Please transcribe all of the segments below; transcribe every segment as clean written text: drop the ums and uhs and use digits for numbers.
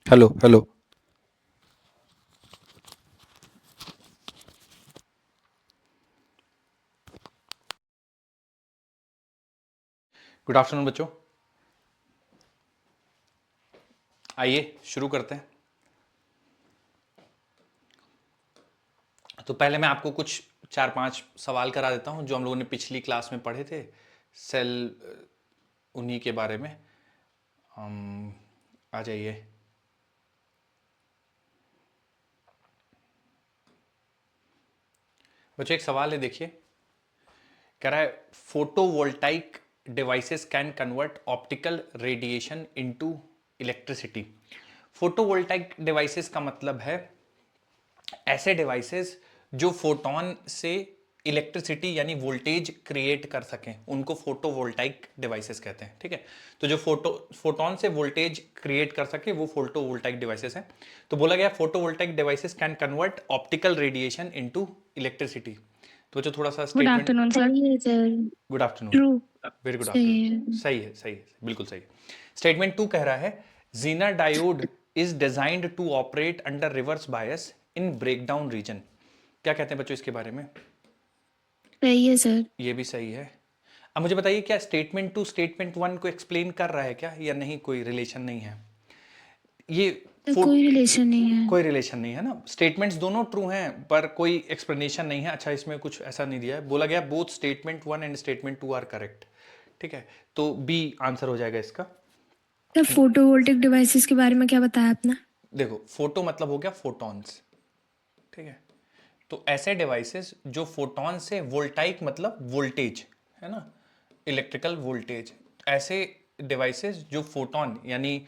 Hello hello. Good afternoon बच्चों, आइए शुरू करते हैं। तो पहले मैं आपको कुछ 4-5 सवाल करा देता हूं जो हम लोगों ने पिछली क्लास में पढ़े थे। सेल उन्हीं के बारे में। हम आ जाइए। बच्चों एक सवाल है, देखिए। कह रहा है photovoltaic devices can convert optical radiation into electricity. Photovoltaic devices का मतलब है ऐसे डिवाइसेस जो फोटोन से इलेक्ट्रिसिटी यानी वोल्टेज क्रिएट कर सकें, उनको फोटोवोल्टाइक डिवाइसेस कहते हैं। ठीक है, तो जो फोटोन से वोल्टेज क्रिएट कर सके वो फोटोवोल्टाइक डिवाइसेस हैं। तो बोला गया photovoltaic devices can convert optical radiation into electricity. तो जो थोड़ा सा गुड स्टेटमेंट। Afternoon sir. सही है sir. Good afternoon. True. Very good सही है। आफ्टरनून। सही है, बिल्कुल सही। स्टेटमेंट 2 कह रहा है zener diode is designed to operate under reverse bias in breakdown region. क्या कहते हैं बच्चों इसके बारे में? सही है सर। ये भी सही है। अब मुझे बताइए, क्या स्टेटमेंट 2 स्टेटमेंट 1 को एक्सप्लेन कर रहा है क्या, या नहीं? कोई रिलेशन नहीं है ये। सर फुट कोई रिलेशन नहीं है। कोई रिलेशन नहीं है ना। स्टेटमेंट्स दोनों ट्रू हैं पर कोई एक्सप्लेनेशन नहीं है। अच्छा, इसमें कुछ ऐसा नहीं दिया है। बोला गया both statement 1 and statement 2 are correct. ठीक है, तो बी आंसर हो जाएगा इसका। सर फोटोवोल्टिक डिवाइसेस के बारे में क्या बताया आपने? देखो, फोटो मतलब हो गया फोटॉन्स। ठीक है, तो ऐसे डिवाइसेस जो फोटॉन से वोल्टाइक मतलब वोल्टेज, है ना, इलेक्ट्रिकल वोल्टेज, ऐसे डिवाइसेस जो फोटॉन यानी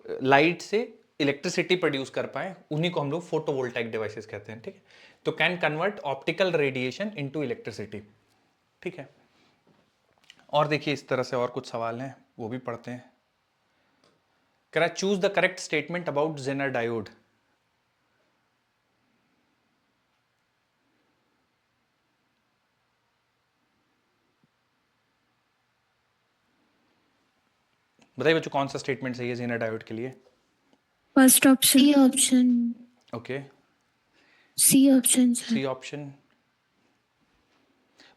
लाइट से इलेक्ट्रिसिटी प्रोड्यूस कर पाए, उन्हीं को हम लोग फोटोवोल्टाइक डिवाइसेस कहते हैं। ठीक है, तो can convert optical radiation into electricity. ठीक है, और देखिए इस तरह से और कुछ सवाल हैं, वो भी पढ़ते हैं। कह रहा choose the correct statement about Zener diode. बताइए बच्चों, कौन सा स्टेटमेंट सही है जेनर डायोड के लिए? First option. C option. Okay, C option sir. C option.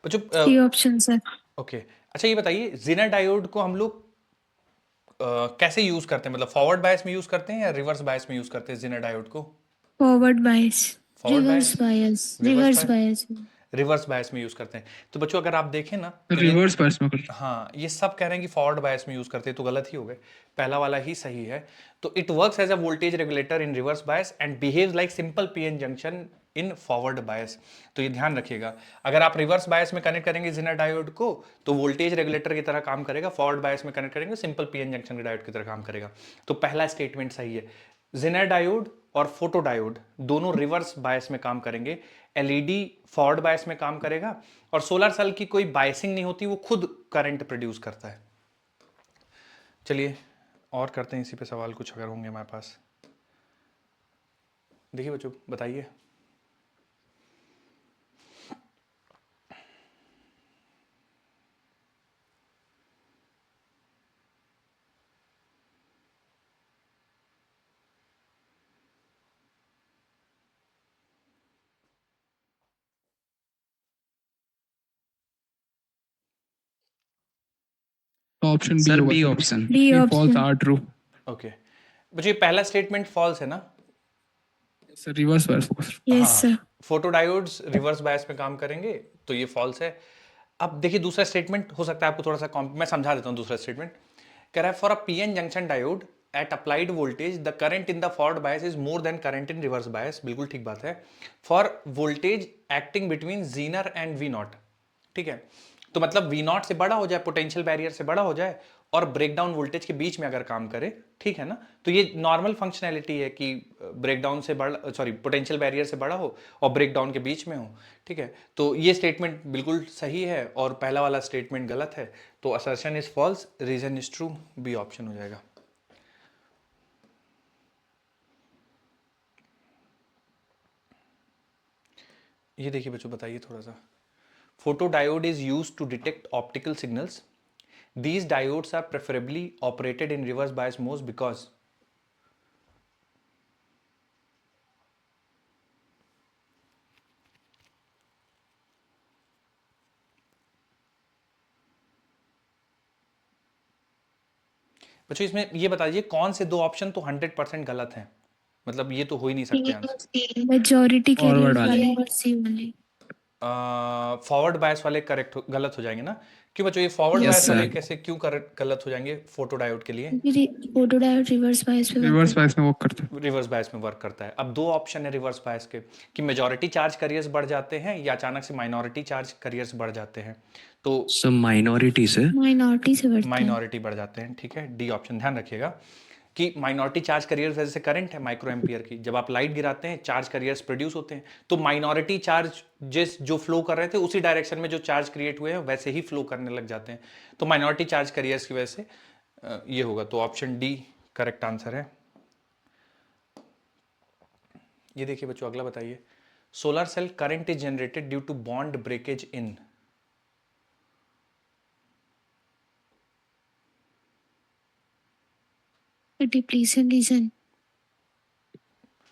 बच्चों सी ऑप्शन सर। ओके, अच्छा ये बताइए, जेनर डायोड को हम लोग कैसे यूज करते हैं? मतलब फॉरवर्ड बायस में यूज करते हैं या रिवर्स बायस में यूज करते हैं जेनर डायोड को? Forward bias. Forward reverse bias, bias. Reverse reverse bias, bias. Reverse bias में यूज करते हैं। तो बच्चों अगर आप देखें ना, तो ये रिवर्स पास में कर। हाँ, ये सब कह रहे हैं कि फॉरवर्ड बायस में यूज करते हैं, तो गलत ही हो गए। पहला वाला ही सही है। तो it works as a voltage regulator in reverse bias and behaves like simple PN junction in forward bias. तो ये ध्यान रखिएगा, अगर आप रिवर्स बायस में कनेक्ट करेंगे जेनर डायोड को तो वोल्टेज रेगुलेटर की तरह काम करेगा, फॉरवर्ड बायस में कनेक्ट करेंगे सिंपल पीएन जंक्शन के डायोड की तरह काम करेगा। तो पहला स्टेटमेंट सही है। जेनर डायोड और फोटो डायोड दोनों रिवर्स बायस में काम करेंगे। एलईडी फॉरवर्ड बायस में काम करेगा, और सोलर सेल की कोई बायसिंग नहीं होती, वो खुद करंट प्रोड्यूस करता है। चलिए और करते हैं इसी पे सवाल, कुछ अगर होंगे हमारे पास। देखिए बच्चों, बताइए। ऑप्शन बी सर होगा बी सर। ऑप्शन। बी ये false option. R true. Okay बच्चों, ये पहला स्टेटमेंट फॉल्स है ना? Sir reverse pass. यस हाँ, sir. Photo diodes reverse bias में काम करेंगे, तो ये फॉल्स है। अब देखिए दूसरा स्टेटमेंट हो सकता है आपको थोड़ा सा मैं समझा देता हूँ। दूसरा स्टेटमेंट कह रहा है for a PN junction diode at applied voltage the current in the forward bias is more than current in reverse bias. बिल्कुल ठीक बात है। For voltage acting between Zener and V naught. ठीक है, तो मतलब वी नॉट से बड़ा हो जाए, पोटेंशियल बैरियर से बड़ा हो जाए, और ब्रेकडाउन वोल्टेज के बीच में अगर काम करे, ठीक है ना, तो ये नॉर्मल फंक्शनैलिटी है कि ब्रेकडाउन से बड़ा, सॉरी, पोटेंशियल बैरियर से बड़ा हो और ब्रेकडाउन के बीच में हो। ठीक है, तो ये स्टेटमेंट बिल्कुल सही है और पहला वाला स्टेटमेंट गलत है। तो assertion is false, reason is true, B option हो जाएगा। ये देखिए बच्चों, बताइए थोड़ा सा। Photodiode is used to detect optical signals. These diodes are preferably operated in reverse bias modes because बच्चों इसमें ये बता दीजिए कौन से दो ऑप्शन तो 100% गलत हैं, मतलब ये तो हो ही नहीं सकते आंसर। मेजॉरिटी Forward कैरियर वाले। वाले और सी वाले। फॉरवर्ड बायस वाले करेक्ट गलत हो जाएंगे ना? क्यों बच्चों ये फॉरवर्ड Yes, बायस वाले sir. कैसे क्यों गलत हो जाएंगे फोटो डायोड के लिए? क्योंकि फोटो डायोड रिवर्स बायस पे वर्क रिवर्स करता बायस में वर्क करते हैं। रिवर्स बायस में वर्क करता है। अब दो ऑप्शन है रिवर्स बायस के, कि मेजॉरिटी चार्ज कैरियर्स बढ़ जाते हैं या अचानक से माइनॉरिटी चार्ज कैरियर्स बढ़ जाते हैं। तो सब माइनॉरिटी से। है, माइनॉरिटी से बढ़ते हैं। माइनॉरिटी बढ़ जाते हैं, ठीक है, डी ऑप्शन ध्यान रखिएगा कि माइनॉरिटी चार्ज कैरियर्स वजह से करंट है माइक्रो एम्पियर की, जब आप लाइट गिराते हैं चार्ज कैरियर्स प्रोड्यूस होते हैं, तो माइनॉरिटी चार्ज जिस जो फ्लो कर रहे थे उसी डायरेक्शन में जो चार्ज क्रिएट हुए हैं वैसे ही फ्लो करने लग जाते हैं, तो माइनॉरिटी चार्ज कैरियर्स की वजह से ये होगा, तो ऑप्शन डी करेक्ट आंसर है। ये देखिए बच्चों अगला बताइए, solar cell current is generated due to bond breakage in. Depletion region.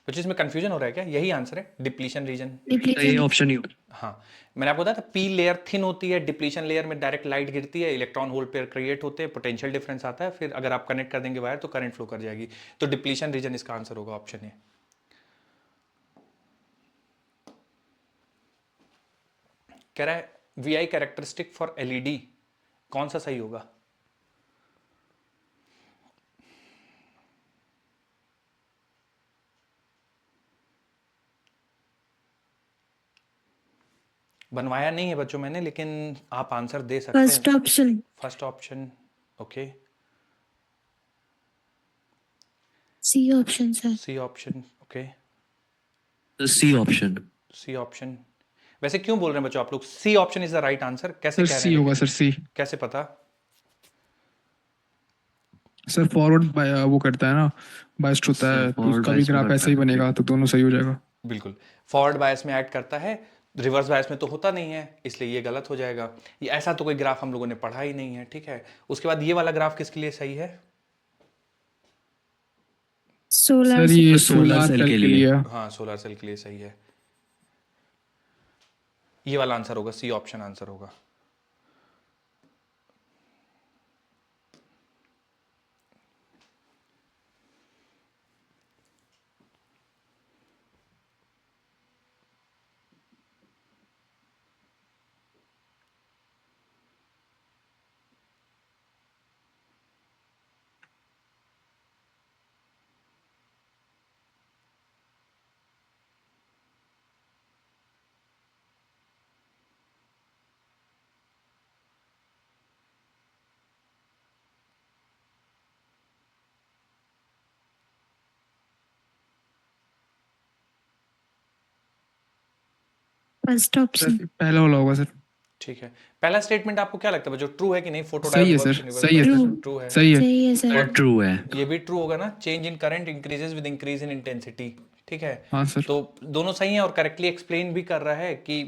बच्चों इसमें कंफ्यूजन हो रहा है क्या? यही आंसर है, डिप्लीशन रीजन। तो ये डिप्लीशन ऑप्शन ही हाँ, मैंने आपको बताया था पी लेयर थिन होती है, डिप्लीशन लेयर में डायरेक्ट लाइट गिरती है, इलेक्ट्रॉन होल पेयर क्रिएट होते हैं, पोटेंशियल डिफरेंस आता है, फिर अगर आप कनेक्ट कर देंगे वायर तो करंट फ्लो कर जाएगी, तो डिप्लीशन रीजन इसका आंसर होगा, ऑप्शन ए। कह रहा है V I characteristic for LED कौन सा सही होगा? बनवाया नहीं है बच्चों मैंने, लेकिन आप आंसर दे सकते फर्स्ट हैं। Option. First option, okay, C option sir. C option, okay, C option. C option. वैसे क्यों बोल रहे हैं बच्चों आप लोग C option is the right answer, कैसे सर कह रहे सी हैं होगा लेकिन? Sir, C. कैसे पता? सर फॉरवर्ड वो करता है ना, बायस्ड होता सर है, तो फॉरवर्ड उसका भी बायस में ग्राफ करता ऐसा ही है। बनेगा, तो दोनों सही हो जाएगा। बिल्कुल, फॉरवर्ड बायस में ऐड करता है, रिवर्स बायस में तो होता नहीं है, इसलिए ये गलत हो जाएगा। ये ऐसा तो कोई ग्राफ हम लोगों ने पढ़ा ही नहीं है, ठीक है। उसके बाद ये वाला ग्राफ किसके लिए सही है? सोलर सर से। ये सोलर सोलर सेल सेल के के लिए। लिए। हाँ, सोलर सेल के लिए सही है, ये वाला आंसर होगा, सी ऑप्शन आंसर होगा। First option. सर पहला वाला होगा सर। ठीक है, पहला स्टेटमेंट आपको क्या लगता है बच्चों, ट्रू है कि नहीं? फोटो सही डायोड है वर्क्स सर, इन रिवर्स सही है बायस, सर, ट्रू है। सही है। सही है और सर। ट्रू है। ये भी ट्रू होगा ना, change in current increases with increase in intensity, ठीक है। हाँ सर। तो दोनों सही हैं और करेक्टली एक्सप्लेन भी कर रहा है कि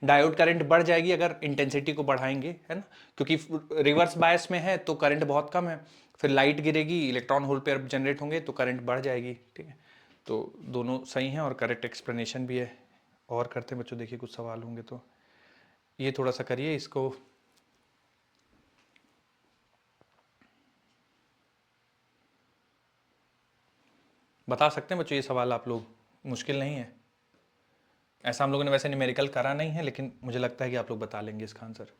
डायोड करंट बढ़ जाएगी अगर इंटेंसिटी को बढ़ाएंगे, है ना, क्योंकि रिवर्स बायस में है तो करंट बहुत कम है, फिर लाइट गिरेगी, इलेक्ट्रॉन होल पेयर जनरेट होंगे तो करंट बढ़ जाएगी, ठीक है। तो दोनों सही हैं और करेक्ट एक्सप्लेनेशन भी है। और करते हैं बच्चों, देखिए कुछ सवाल होंगे तो ये थोड़ा सा करिए इसको। बता सकते हैं बच्चों ये सवाल आप लोग, मुश्किल नहीं है, ऐसा हम लोगों ने वैसे न्यूमेरिकल करा नहीं है, लेकिन मुझे लगता है कि आप लोग बता लेंगे इसका answer.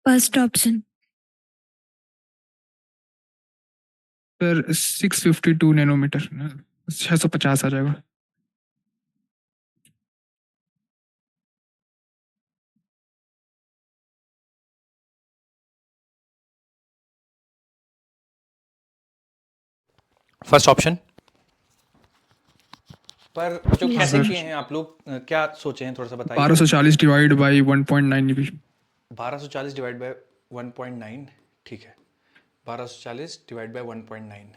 First option. Sir 652 nanometre, 650 आ जाएगा। फर्स्ट ऑप्शन, पर बच्चों Yes, कैसे sir. किए हैं आप लोग, क्या सोचे हैं थोड़ा सा बताइए। 1240 डिवाइड बाई 1.9 भी 1240 डिवाइड बाय 1.9, ठीक है, 1240 डिवाइड बाय 1.9,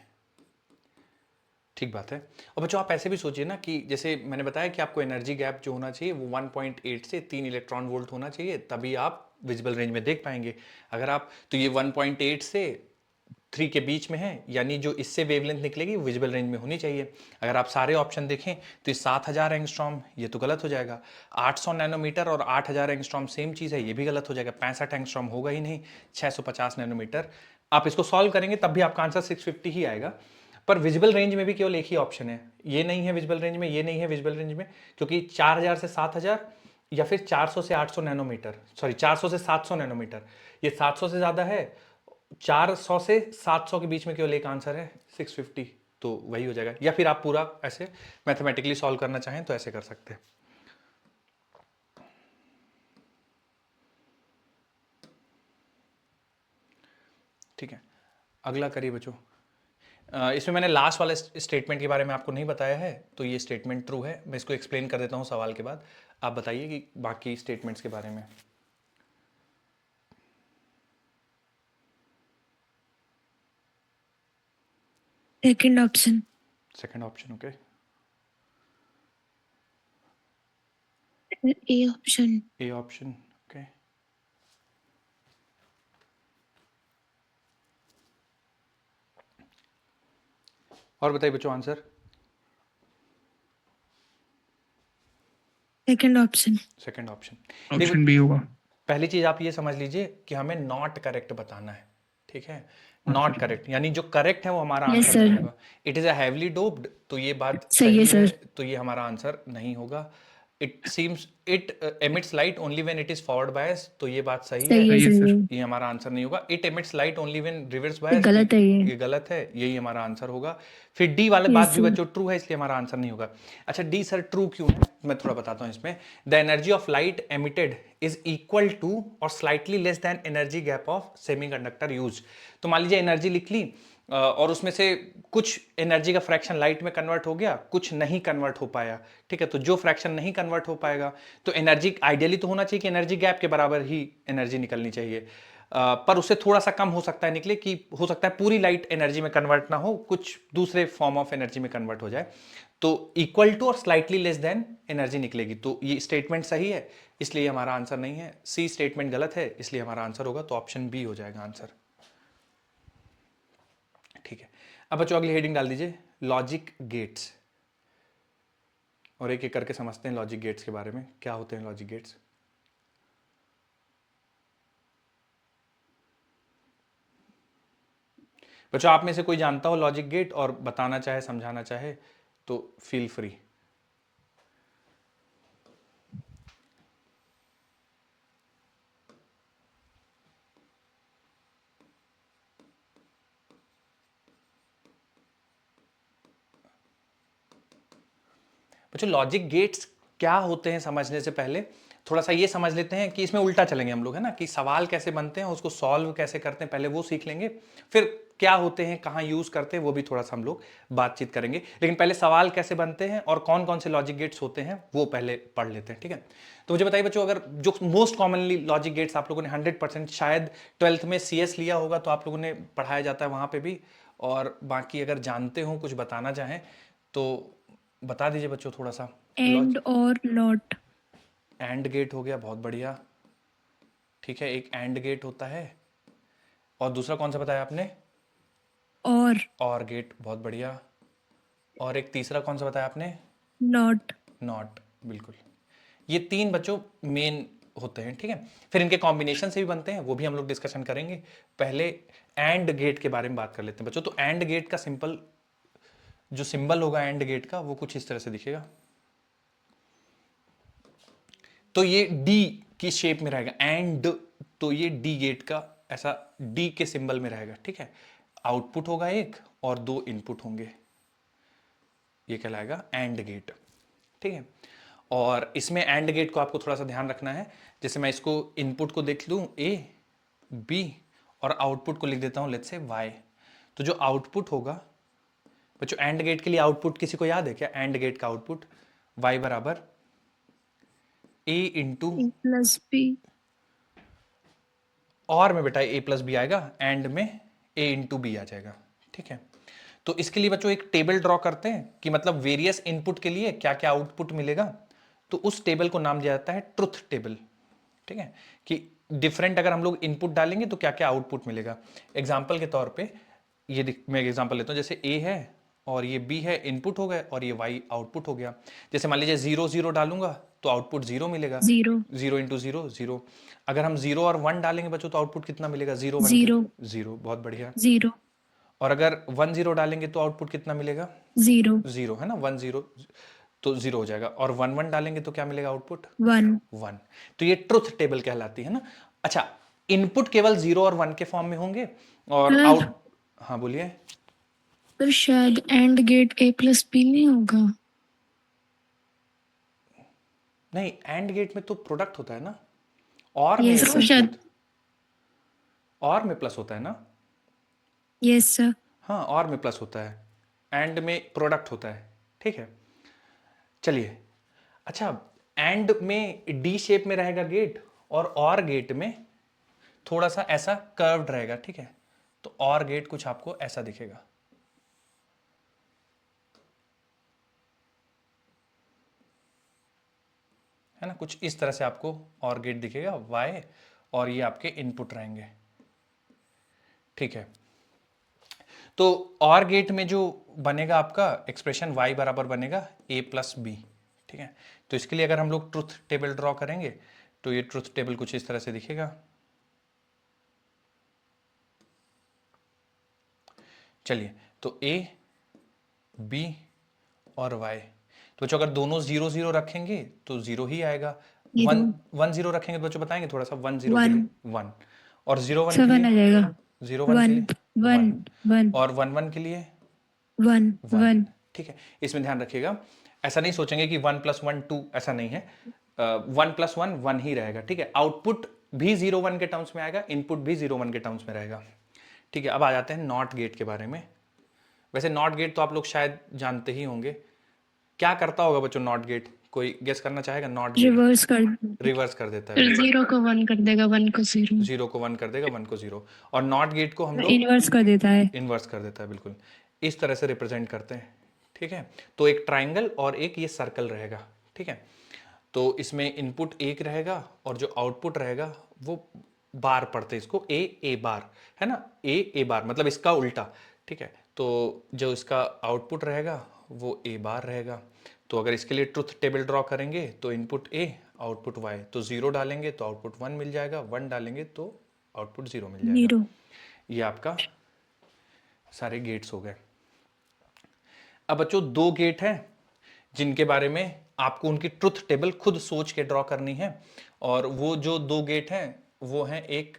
ठीक बात है। और बच्चों आप ऐसे भी सोचिए ना कि जैसे मैंने बताया कि आपको एनर्जी गैप जो होना चाहिए वो 1.8 से 3 इलेक्ट्रॉन वोल्ट होना चाहिए, तभी आप विजिबल रेंज में देख पाएंगे। अगर आप तो ये 1.8 से 3 के बीच में है, यानी जो इससे वेवलेंथ निकलेगी विजिबल रेंज में होनी चाहिए। अगर आप सारे ऑप्शन देखें तो ये 7000 एंगस्ट्रॉम, ये तो गलत हो जाएगा। 800 नैनोमीटर और 8000 एंगस्ट्रॉम सेम चीज़ है, ये भी गलत हो जाएगा। 65 एंगस्ट्रॉम होगा ही नहीं। 650 नैनोमीटर, आप इसको सॉल्व करेंगे तब भी आपका आंसर 650 ही आएगा। पर विजिबल रेंज में भी केवल एक ही ऑप्शन है, ये नहीं है विजिबल रेंज में, ये नहीं है विजिबल रेंज में, क्योंकि 4000 से 7000 या फिर 400 से 800 नैनोमीटर, सॉरी 400 से 700 नैनोमीटर, ये 700 से ज़्यादा है। 400 से 700 के बीच में केवल एक आंसर है 650, तो वही हो जाएगा। या फिर आप पूरा ऐसे मैथमेटिकली सॉल्व करना चाहें तो ऐसे कर सकते हैं। ठीक है, अगला करिए बच्चों। इसमें मैंने लास्ट वाले स्टेटमेंट के बारे में आपको नहीं बताया है, तो ये स्टेटमेंट ट्रू है। मैं इसको एक्सप्लेन कर देता हूँ सवाल के बाद, आप बताइए कि बाकी स्टेटमेंट्स के बारे में। Second option. Second option, okay. A option. A option, okay. और बताइए बच्चों answer. Second option. Second option. Option B होगा। पहली चीज आप ये समझ लीजिए कि हमें नॉट करेक्ट बताना है, ठीक है। नॉट करेक्ट यानी जो करेक्ट है वो हमारा Yes, आंसर नहीं sir. होगा। It is a heavily doped, तो ये बात सही है, सही है, sir. तो ये हमारा आंसर नहीं होगा। It seems it emits light only when it is forward bias, तो ये बात सही है, सही है, सही है सही सर। है। ये हमारा आंसर नहीं होगा। It emits light only when reverse ये बायस, तो गलत है ये। ये गलत है, यही हमारा आंसर होगा। फिर डी वाले Yes, बात भी sir. बच्चों ट्रू है, इसलिए हमारा आंसर नहीं होगा। अच्छा डी सर ट्रू क्यों है, मैं थोड़ा बताता हूं इसमें। The energy of light emitted is equal to or slightly less than energy gap of semiconductor use. तो मान लीजिए एनर्जी लिख ली और उसमें से कुछ एनर्जी का फ्रैक्शन लाइट में कन्वर्ट हो गया, कुछ नहीं कन्वर्ट हो पाया, ठीक है। तो जो फ्रैक्शन नहीं कन्वर्ट हो पाएगा तो एनर्जी आइडियली तो होना चाहिए कि एनर्जी गैप के बराबर ही एनर्जी निकलनी चाहिए, पर उससे थोड़ा सा कम हो सकता है निकले, कि हो सकता है पूरी लाइट एनर्जी में कन्वर्ट ना हो, कुछ दूसरे फॉर्म ऑफ एनर्जी में कन्वर्ट हो जाए। तो equal to or slightly less than energy निकलेगी, तो ये स्टेटमेंट सही है, इसलिए हमारा आंसर नहीं है। सी स्टेटमेंट गलत है, इसलिए हमारा आंसर होगा, तो ऑप्शन बी हो जाएगा आंसर, ठीक है। अब बच्चों अगली हेडिंग डाल दीजिए, लॉजिक गेट्स, और एक एक करके समझते हैं लॉजिक गेट्स के बारे में, क्या होते हैं लॉजिक गेट्स। बच्चों आप में से कोई जानता हो लॉजिक गेट और बताना चाहे समझाना चाहे तो फील फ्री। बच्चों लॉजिक गेट्स क्या होते हैं समझने से पहले थोड़ा सा ये समझ लेते हैं कि इसमें उल्टा चलेंगे हम लोग, है ना, कि सवाल कैसे बनते हैं उसको सॉल्व कैसे करते हैं, पहले वो सीख लेंगे, फिर क्या होते हैं कहाँ यूज करते हैं वो भी थोड़ा सा हम लोग बातचीत करेंगे। लेकिन पहले सवाल कैसे बनते हैं और कौन कौन से लॉजिक गेट्स होते हैं वो पहले पढ़ लेते हैं, ठीक है। तो मुझे बताइए बच्चों, अगर जो मोस्ट कॉमनली लॉजिक गेट्स आप लोगों ने 100% शायद 12th में CS लिया होगा तो आप लोगों ने पढ़ाया जाता है वहाँ पे भी, और बाकी अगर जानते हो कुछ बताना चाहें तो बता दीजिए बच्चों थोड़ा सा। And or not. And gate हो गया, बहुत बढ़िया, ठीक है, एक एंड गेट होता है। और दूसरा कौन सा बताया आपने? और गेट, बहुत बढ़िया। और एक तीसरा कौन सा बताया आपने? Not. नॉट, बिल्कुल। ये तीन बच्चों मेन होते हैं, ठीक है। फिर इनके कॉम्बिनेशन से भी बनते हैं, वो भी हम लोग डिस्कशन करेंगे। पहले एंड गेट के बारे में बात कर लेते हैं बच्चों। तो एंड गेट का सिंपल जो सिंबल होगा एंड गेट का वो कुछ इस तरह से दिखेगा। तो ये डी की शेप में रहेगा एंड, तो ये डी गेट का ऐसा डी के सिंबल में रहेगा, ठीक है। आउटपुट होगा एक और दो इनपुट होंगे, ये कहलाएगा एंड गेट, ठीक है। और इसमें एंड गेट को आपको थोड़ा सा ध्यान रखना है, जैसे मैं इसको इनपुट को देख लूं ए बी और आउटपुट को लिख देता हूं लेट्स से वाई। तो जो आउटपुट होगा बच्चों एंड गेट के लिए आउटपुट किसी को याद है क्या? एंड गेट का आउटपुट y बराबर a into A plus B. और में बेटा a प्लस बी आएगा, एंड में a इंटू बी आ जाएगा। ठीक है, तो इसके लिए बच्चों एक टेबल ड्रॉ करते हैं कि मतलब वेरियस इनपुट के लिए क्या क्या आउटपुट मिलेगा। तो उस टेबल को नाम दिया जाता है ट्रुथ टेबल। ठीक है, कि डिफरेंट अगर हम लोग इनपुट डालेंगे तो क्या क्या आउटपुट मिलेगा। एग्जाम्पल के तौर पे मैं एग्जाम्पल लेता हूँ, जैसे a है और ये b है, इनपुट हो गए, और ये y आउटपुट हो गया। जैसे मान लीजिए 0 0 डालूंगा तो आउटपुट 0 मिलेगा, जीरो। 0 इंटू 0 0। अगर हम 0 और 1 डालेंगे बच्चों तो आउटपुट कितना मिलेगा? 0 1 के जीरो। 0, बहुत बढ़िया। जीरो। और अगर 1 0 डालेंगे तो आउटपुट कितना मिलेगा? जीरो। 0, है ना, 1 0 तो 0 हो जाएगा। और 1 1 डालेंगे तो क्या मिलेगा आउटपुट? वन। 1। तो ये ट्रुथ टेबल कहलाती है ना। अच्छा, इनपुट केवल 0 और 1 के फॉर्म में होंगे और सर, आउट, हाँ बोलिए। पर शायद and gate A plus B नहीं होगा। नहीं, एंड गेट में तो प्रोडक्ट होता है ना, और में यस सर, शायद। इनपुट, और में प्लस होता है ना। Yes sir. हाँ, और में प्लस होता है, एंड में प्रोडक्ट होता है। ठीक है, चलिए। अच्छा, एंड में डी शेप में रहेगा गेट, और गेट में थोड़ा सा ऐसा कर्व्ड रहेगा। ठीक है, तो और गेट कुछ आपको ऐसा दिखेगा। है ना, कुछ इस तरह से आपको और गेट दिखेगा वाई, और ये आपके इनपुट रहेंगे। ठीक है, तो और गेट में जो बनेगा आपका एक्सप्रेशन y बराबर बनेगा a प्लस बी। ठीक है, तो इसके लिए अगर हम लोग ट्रुथ टेबल ड्रॉ करेंगे तो ये ट्रुथ टेबल कुछ इस तरह से दिखेगा। चलिए, तो a b और y, तो बच्चों अगर दोनों 0 0 रखेंगे तो 0 ही आएगा। जीरो। 1 1 0 रखेंगे तो बच्चों बताएंगे थोड़ा सा, 1 0 के वन। लिए 1, और 0 1 के सेवन लिए आ जाएगा। 0 1 के वन। लिए वन। 1, वन। और 1 1 के लिए वन। 1। वन। ठीक है, इसमें ध्यान रखिएगा, ऐसा नहीं सोचेंगे कि 1 + 1 2, ऐसा नहीं है। 1 + 1 1 ही रहेगा। ठीक है, आउटपुट भी 0 1 के टर्म्स में आएगा, इनपुट भी 0 1 के टर्म्स में रहेगा। ठीक है, अब आ जाते हैं नॉट गेट के बारे में। वैसे नॉट गेट तो आप लोग शायद जानते ही होंगे, क्या करता होगा बच्चों नॉट गेट? कोई गेस करना चाहेगा? नॉट गेट रिवर्स कर। रिवर्स कर देता है, बिल्कुल। जीरो को वन कर देगा, वन को जीरो। 0 को 1 कर देगा, 1 को 0। और नॉट गेट को हम लोग इनवर्स कर देता है। इन्वर्स कर देता है, बिल्कुल। इस तरह से रिप्रेजेंट करते हैं। ठीक है, तो एक ट्राइंगल और एक ये सर्कल रहेगा। ठीक है, तो इसमें इनपुट एक रहेगा और जो आउटपुट रहेगा वो बार पढ़ते हैं इसको ए बार, है ना, ए बार मतलब इसका उल्टा। ठीक है, तो जो इसका आउटपुट रहेगा वो ए बार रहेगा। तो अगर इसके लिए ट्रुथ टेबल ड्रॉ करेंगे तो इनपुट ए, आउटपुट वाई, तो 0 डालेंगे तो आउटपुट 1 मिल जाएगा, 1 डालेंगे तो आउटपुट 0 मिल जाएगा। जीरो। ये आपका सारे गेट्स हो गए। अब बच्चों दो गेट हैं जिनके बारे में आपको उनकी ट्रुथ टेबल खुद सोच के ड्रॉ करनी है, और वो जो दो गेट हैं वो हैं, एक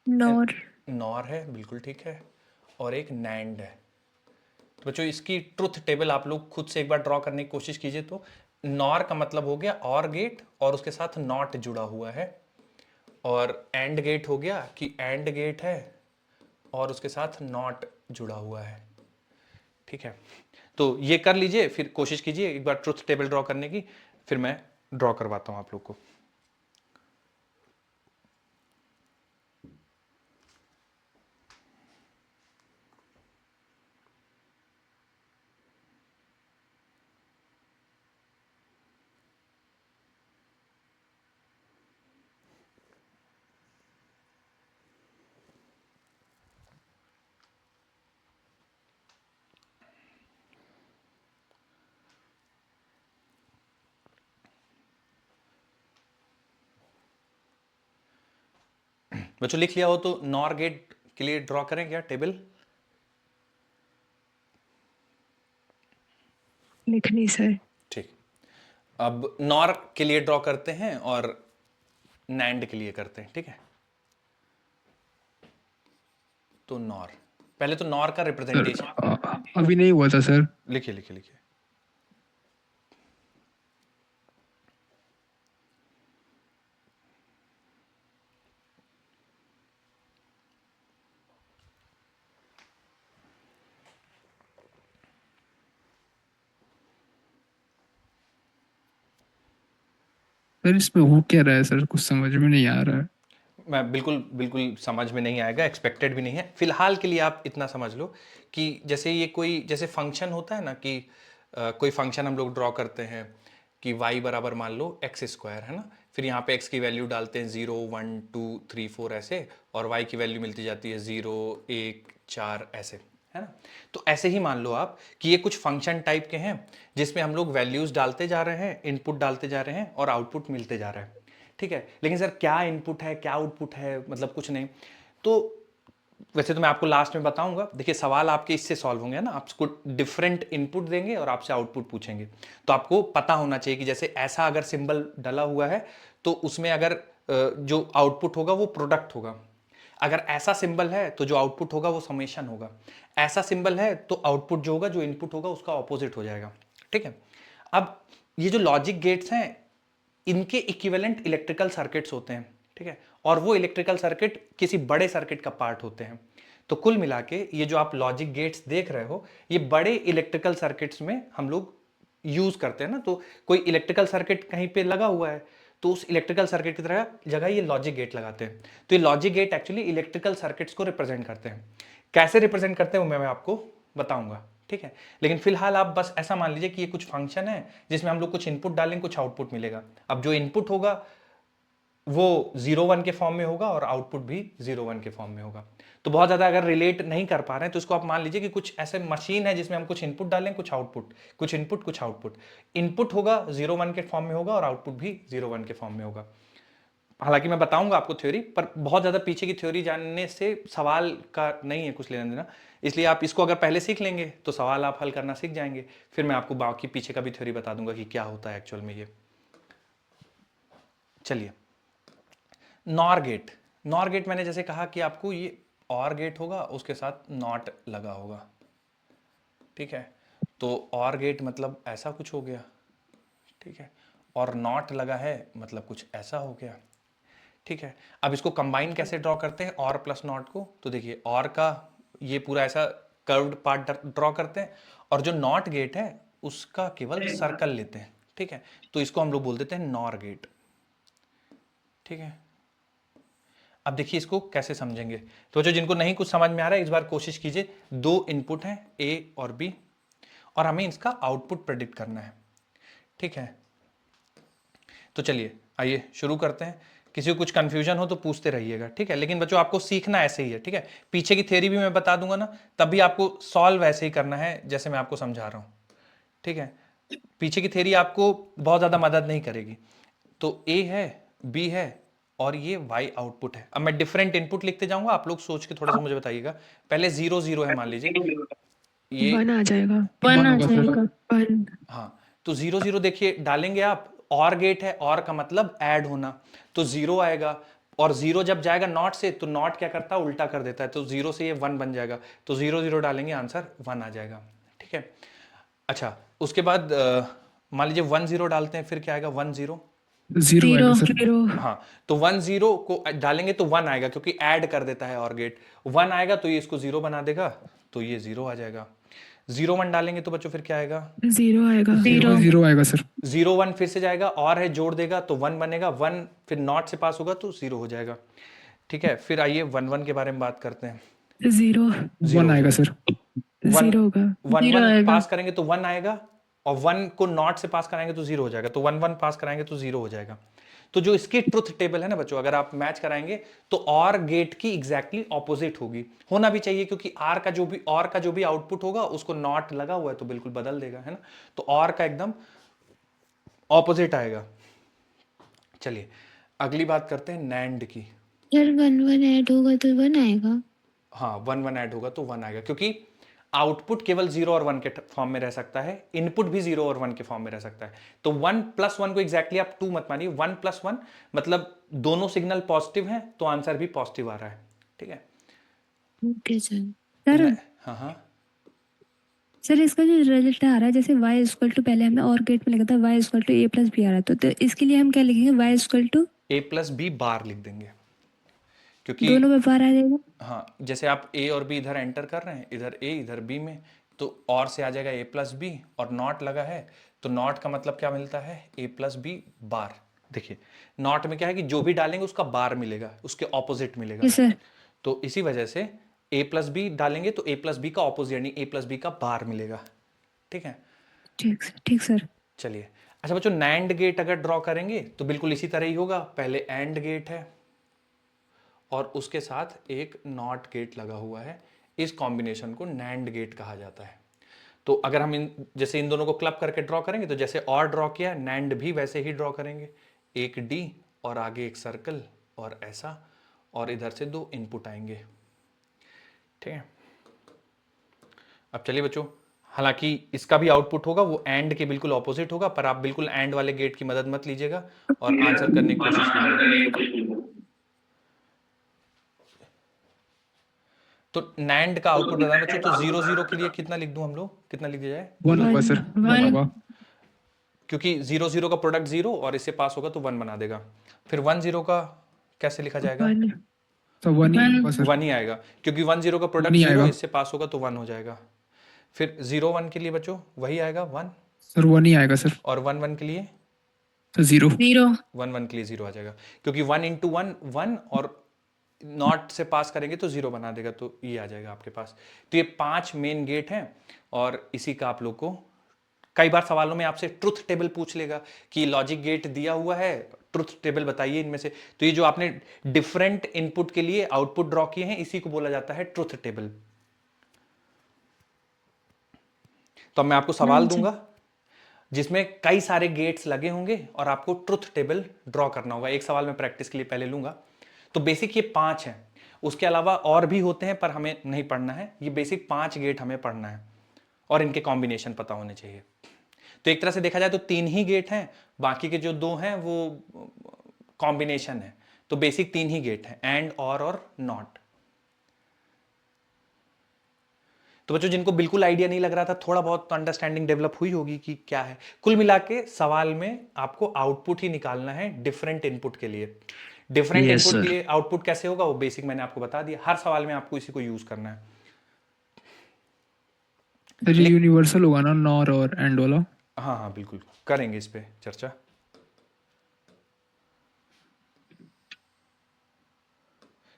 नॉर। नॉर है, बिल्कुल ठीक है, और एक नैंड है। तो बच्चों इसकी ट्रुथ टेबल आप लोग खुद से एक बार ड्रॉ करने की कोशिश कीजिए। तो नॉर का मतलब हो गया और गेट और उसके साथ नॉट जुड़ा हुआ है, और एंड गेट हो गया कि एंड गेट है और उसके साथ नॉट जुड़ा हुआ है। ठीक है, तो ये कर लीजिए, फिर कोशिश कीजिए एक बार ट्रुथ टेबल ड्रॉ करने की, फिर मैं ड्रॉ करवाता हूं आप लोग को। बच्चों लिख लिया हो तो नॉर गेट के लिए ड्रॉ करें क्या टेबल? लिखनी सर। ठीक, अब नॉर के लिए ड्रॉ करते हैं और नैंड के लिए करते हैं। ठीक है, तो नॉर, पहले तो नॉर का सर रिप्रेजेंटेशन अभी नहीं हुआ था सर। लिखिए लिखिए लिखिए। सर इसमें हो क्या रहा है सर, कुछ समझ में नहीं आ रहा है। मैं बिल्कुल बिल्कुल समझ में नहीं आएगा, एक्सपेक्टेड भी नहीं है फिलहाल के लिए। आप इतना समझ लो कि जैसे ये कोई जैसे फंक्शन होता है ना कि कोई फंक्शन हम लोग ड्रॉ करते हैं कि y बराबर मान लो एक्स स्क्वायर है ना, फिर यहाँ पे x की वैल्यू डालते हैं 0 1 2 3 4 ऐसे, और y की वैल्यू मिलती जाती है 0 1 4 ऐसे, है ना। तो ऐसे ही मान लो आप कि ये कुछ फंक्शन टाइप के हैं जिसमें हम लोग वैल्यूज डालते जा रहे हैं, इनपुट डालते जा रहे हैं और आउटपुट मिलते जा रहा है, ठीक है। लेकिन सर क्या इनपुट है क्या आउटपुट है, मतलब कुछ नहीं। तो वैसे तो मैं आपको लास्ट में बताऊंगा। देखिए सवाल आपके इससे सॉल्व होंगे ना, आपको डिफरेंट इनपुट देंगे और आपसे आउटपुट पूछेंगे, तो आपको पता होना चाहिए कि जैसे ऐसा अगर सिंबल डला हुआ है तो उसमें अगर जो आउटपुट होगा वो प्रोडक्ट होगा, अगर ऐसा सिंबल है तो जो आउटपुट होगा वो समेशन होगा, ऐसा सिंबल है तो आउटपुट जो होगा जो इनपुट होगा उसका ऑपोजिट हो जाएगा, ठीक है। अब ये जो लॉजिक गेट्स हैं इनके इक्विवेलेंट इलेक्ट्रिकल सर्किट्स होते हैं, ठीक है, और वो इलेक्ट्रिकल सर्किट किसी बड़े सर्किट का पार्ट होते हैं। तो कुल मिला के ये जो आप लॉजिक गेट्स देख रहे हो ये बड़े इलेक्ट्रिकल सर्किट्स में हम लोग यूज करते हैं ना। तो कोई इलेक्ट्रिकल सर्किट कहीं पे लगा हुआ है तो उस इलेक्ट्रिकल सर्किट की तरह जगह ये लॉजिक गेट लगाते हैं। तो ये logic gate actually electrical circuits को रिप्रेजेंट करते हैं। कैसे रिप्रेजेंट करते हैं वो मैं आपको बताऊंगा, ठीक है। लेकिन फिलहाल आप बस ऐसा मान लीजिए कि ये कुछ फंक्शन है जिसमें हम लोग कुछ इनपुट डालेंगे कुछ आउटपुट मिलेगा। अब जो इनपुट होगा वो 0 1 के फॉर्म में होगा और आउटपुट भी 0 1 के फॉर्म में होगा। तो बहुत ज्यादा अगर रिलेट नहीं कर पा रहे हैं तो इसको आप मान लीजिए कि कुछ ऐसे मशीन है जिसमें हम कुछ इनपुट डालें कुछ आउटपुट, कुछ इनपुट कुछ आउटपुट। इनपुट होगा 0 1 के फॉर्म में होगा और आउटपुट भी 0 1 के फॉर्म में होगा। हालांकि मैं बताऊंगा आपको थ्योरी, पर बहुत ज्यादा पीछे की थ्योरी जानने से सवाल का नहीं है कुछ लेना देना, इसलिए आप इसको अगर पहले सीख लेंगे तो सवाल आप हल करना सीख जाएंगे, फिर मैं आपको बाकी पीछे का भी थ्योरी बता दूंगा कि क्या होता है एक्चुअल में ये। चलिए नॉर गेट। नॉर गेट मैंने जैसे कहा कि आपको ये और गेट होगा उसके साथ नॉट लगा होगा, ठीक है। तो और गेट मतलब ऐसा कुछ हो गया, ठीक है, और नॉट लगा है मतलब कुछ ऐसा हो गया, ठीक है। अब इसको कंबाइन कैसे ड्रॉ करते हैं और प्लस नॉट को, तो देखिए और का ये पूरा ऐसा कर्व्ड पार्ट ड्रॉ करते हैं और जो नॉट गेट है उसका केवल सर्कल लेते हैं, ठीक है। तो इसको हम लोग बोल देते हैं नॉर गेट, ठीक है। अब देखिए इसको कैसे समझेंगे, तो जो जिनको नहीं कुछ समझ में आ रहा है इस बार कोशिश कीजिए। दो इनपुट हैं ए और बी और हमें इसका आउटपुट प्रेडिक्ट करना है, ठीक है। तो चलिए आइए शुरू करते हैं। किसी को कुछ कंफ्यूजन हो तो पूछते रहिएगा, ठीक है। लेकिन बच्चों आपको सीखना ऐसे ही है, ठीक है। पीछे की थ्योरी भी मैं बता दूंगा ना, तब भी आपको सॉल्व ऐसे ही करना है जैसे मैं आपको समझा रहा हूं, ठीक है। पीछे की थ्योरी आपको बहुत ज्यादा मदद नहीं करेगी। तो ए है बी है और ये वाई आउटपुट है। अब मैं डिफरेंट इनपुट लिखते जाऊंगा, आप लोग सोच के थोड़ा सा मुझे बताइएगा। पहले 0 0 है मान लीजिए ये, 1 आ जाएगा, 1 वन आ होगा सर। जाएगा, 1। हाँ। तो 0 0 देखिए डालेंगे आप, और गेट है और का मतलब ऐड होना, तो 0 आएगा। और 0 जब जाएगा नॉट से तो नॉट क्या करता है उल्टा कर देता है, तो 0 से ये 1 बन जाएगा। तो 0 0 डालेंगे आंसर 1 आ जाएगा, ठीक है। अच्छा उसके बाद मान लीजिए 1 0 डालते हैं, फिर क्या आएगा 1 0। जीरो आएगा 0 सर। 0। हाँ तो 1 0 को डालेंगे तो 1 आएगा क्योंकि ऐड कर देता है और गेट। 1 आएगा तो ये इसको 0 बना देगा तो ये 0 आ जाएगा। 0 1 डालेंगे तो बच्चों फिर क्या आएगा 0 आएगा, 0। जीरो आएगा सर। 0 1 फिर से जाएगा और है जोड़ देगा तो 1 बनेगा, 1 फिर नॉट से पास होगा तो 0 हो जाएगा, ठीक है। फिर आइए 1 1 के बारे में बात करते हैं। 0 0 वन आएगा 0 सर। 1 होगा, 1 0 1 आएगा। पास करेंगे तो 1 आएगा और 1 को नॉट से पास कराएंगे तो 0 हो जाएगा, तो 1 1 पास कराएंगे तो 0 हो जाएगा। तो जो इसकी ट्रुथ टेबल है ना बच्चों, अगर आप मैच कराएंगे तो और गेट की एग्जैक्टली ऑपोजिट होगी, होना भी चाहिए क्योंकि आर का जो भी आउटपुट होगा उसको नॉट लगा हुआ है तो बिल्कुल बदल देगा, है ना। तो और का एकदम ऑपोजिट आएगा। चलिए अगली बात करते हैं नैंड की। सर 1 1 ऐड होगा तो 1 आएगा। हाँ 1 1 ऐड होगा तो 1 आएगा क्योंकि आउटपुट केवल 0 और 1 के फॉर्म में रह सकता है, इनपुट भी 0 और 1 के फॉर्म में रह सकता है। तो 1 प्लस 1 को एग्जैक्टली आप 2 मत मानिए, 1 प्लस 1 मतलब दोनों सिग्नल पॉजिटिव हैं तो आंसर भी पॉजिटिव आ रहा है, ठीक है। Okay sir. हाँ हाँ सर इसका जो रिजल्ट आ रहा है जैसे y इक्वल टू, पहले हमने और गेट में लिखा था y equal to a plus B आ रहा है, तो इसके लिए हम क्या लिखेंगे, y equal to A plus B bar लिख देंगे क्योंकि दोनों में बार आ जाएगा। हाँ जैसे आप ए और बी इधर एंटर कर रहे हैं, इधर ए इधर बी में, तो और से आ जाएगा ए प्लस बी और नॉट लगा है तो नॉट का मतलब क्या मिलता है ए प्लस बी बार, देखिए नॉट में क्या है कि जो भी डालेंगे उसका बार मिलेगा, उसके ऑपोजिट मिलेगा। Yes sir. तो इसी वजह से ए प्लस बी डालेंगे तो ए प्लस बी का ऑपोजिट यानी ए प्लस बी का बार मिलेगा। ठीक है, ठीक सर। चलिए। अच्छा बच्चों, नैंड गेट अगर ड्रॉ करेंगे तो बिल्कुल इसी तरह ही होगा। पहले एंड गेट है और उसके साथ एक नॉट गेट लगा हुआ है। इस कॉम्बिनेशन को नैंड गेट कहा जाता है। तो अगर हम जैसे इन दोनों को क्लब करके ड्रॉ करेंगे तो जैसे और ड्रॉ किया, नैंड भी वैसे ही ड्रॉ करेंगे। एक डी और आगे एक सर्कल और ऐसा, और इधर से दो इनपुट आएंगे। ठीक है, अब चलिए बच्चों, हालांकि इसका भी आउटपुट होगा वो एंड के बिल्कुल ऑपोजिट होगा, पर आप बिल्कुल एंड वाले गेट की मदद मत लीजिएगा और आंसर करने की कोशिश कीजिएगा। तो नैंड का आउटपुट बताना बच्चों, तो 0 0 के लिए कितना लिख दूं हम लोग, कितना लिख दिया जाए? 1 होगा सर, 1 होगा। क्योंकि 0 0 का प्रोडक्ट 0 और इससे पास होगा तो 1 बना देगा। फिर 1 0 का कैसे लिखा जाएगा? तो 1 ही होगा सर, 1 ही आएगा, क्योंकि 1 0 का 1 प्रोडक्ट ही 0, आएगा इससे पास होगा तो 1 हो जाएगा। फिर 0 1 के लिए बच्चों वही आएगा 1, सर, 1 ही आएगा सर। और 1 1 के लिए तो 0 1 1 के लिए 0 आ जाएगा, क्योंकि 1 इंटू 1 1 और नॉट से पास करेंगे तो 0 बना देगा, तो ये आ जाएगा आपके पास। तो ये 5 मेन गेट हैं और इसी का आप लोग को कई बार सवालों में आपसे ट्रुथ टेबल पूछ लेगा कि लॉजिक गेट दिया हुआ है, ट्रुथ टेबल बताइए इनमें से। तो ये जो आपने डिफरेंट इनपुट के लिए आउटपुट ड्रॉ किए हैं, इसी को बोला जाता है ट्रुथ टेबल। तो अब मैं आपको सवाल दूंगा जिसमें कई सारे गेट्स लगे होंगे और आपको ट्रुथ टेबल ड्रॉ करना होगा। एक सवाल मैं प्रैक्टिस के लिए पहले लूंगा। तो बेसिक ये 5 हैं, उसके अलावा और भी होते हैं पर हमें नहीं पढ़ना है। ये बेसिक 5 गेट हमें पढ़ना है और इनके कॉम्बिनेशन पता होने चाहिए। तो एक तरह से देखा जाए तो 3 ही गेट हैं, बाकी के जो 2 हैं वो कॉम्बिनेशन है। तो बेसिक 3 ही गेट हैं, एंड और नॉट। तो बच्चों जिनको बिल्कुल आइडिया नहीं लग रहा था, थोड़ा बहुत तो अंडरस्टैंडिंग डेवलप हुई होगी कि क्या है। कुल मिला के सवाल में आपको आउटपुट ही निकालना है डिफरेंट इनपुट के लिए। डिफरेंट Yes, इनपुट के sir. लिए आउटपुट कैसे होगा वो बेसिक मैंने आपको बता दिया। हर सवाल में आपको इसी को यूज करना है। सर, ये यूनिवर्सल होगा ना, नॉर और एंड वाला? हाँ हाँ बिल्कुल, करेंगे इस पे चर्चा।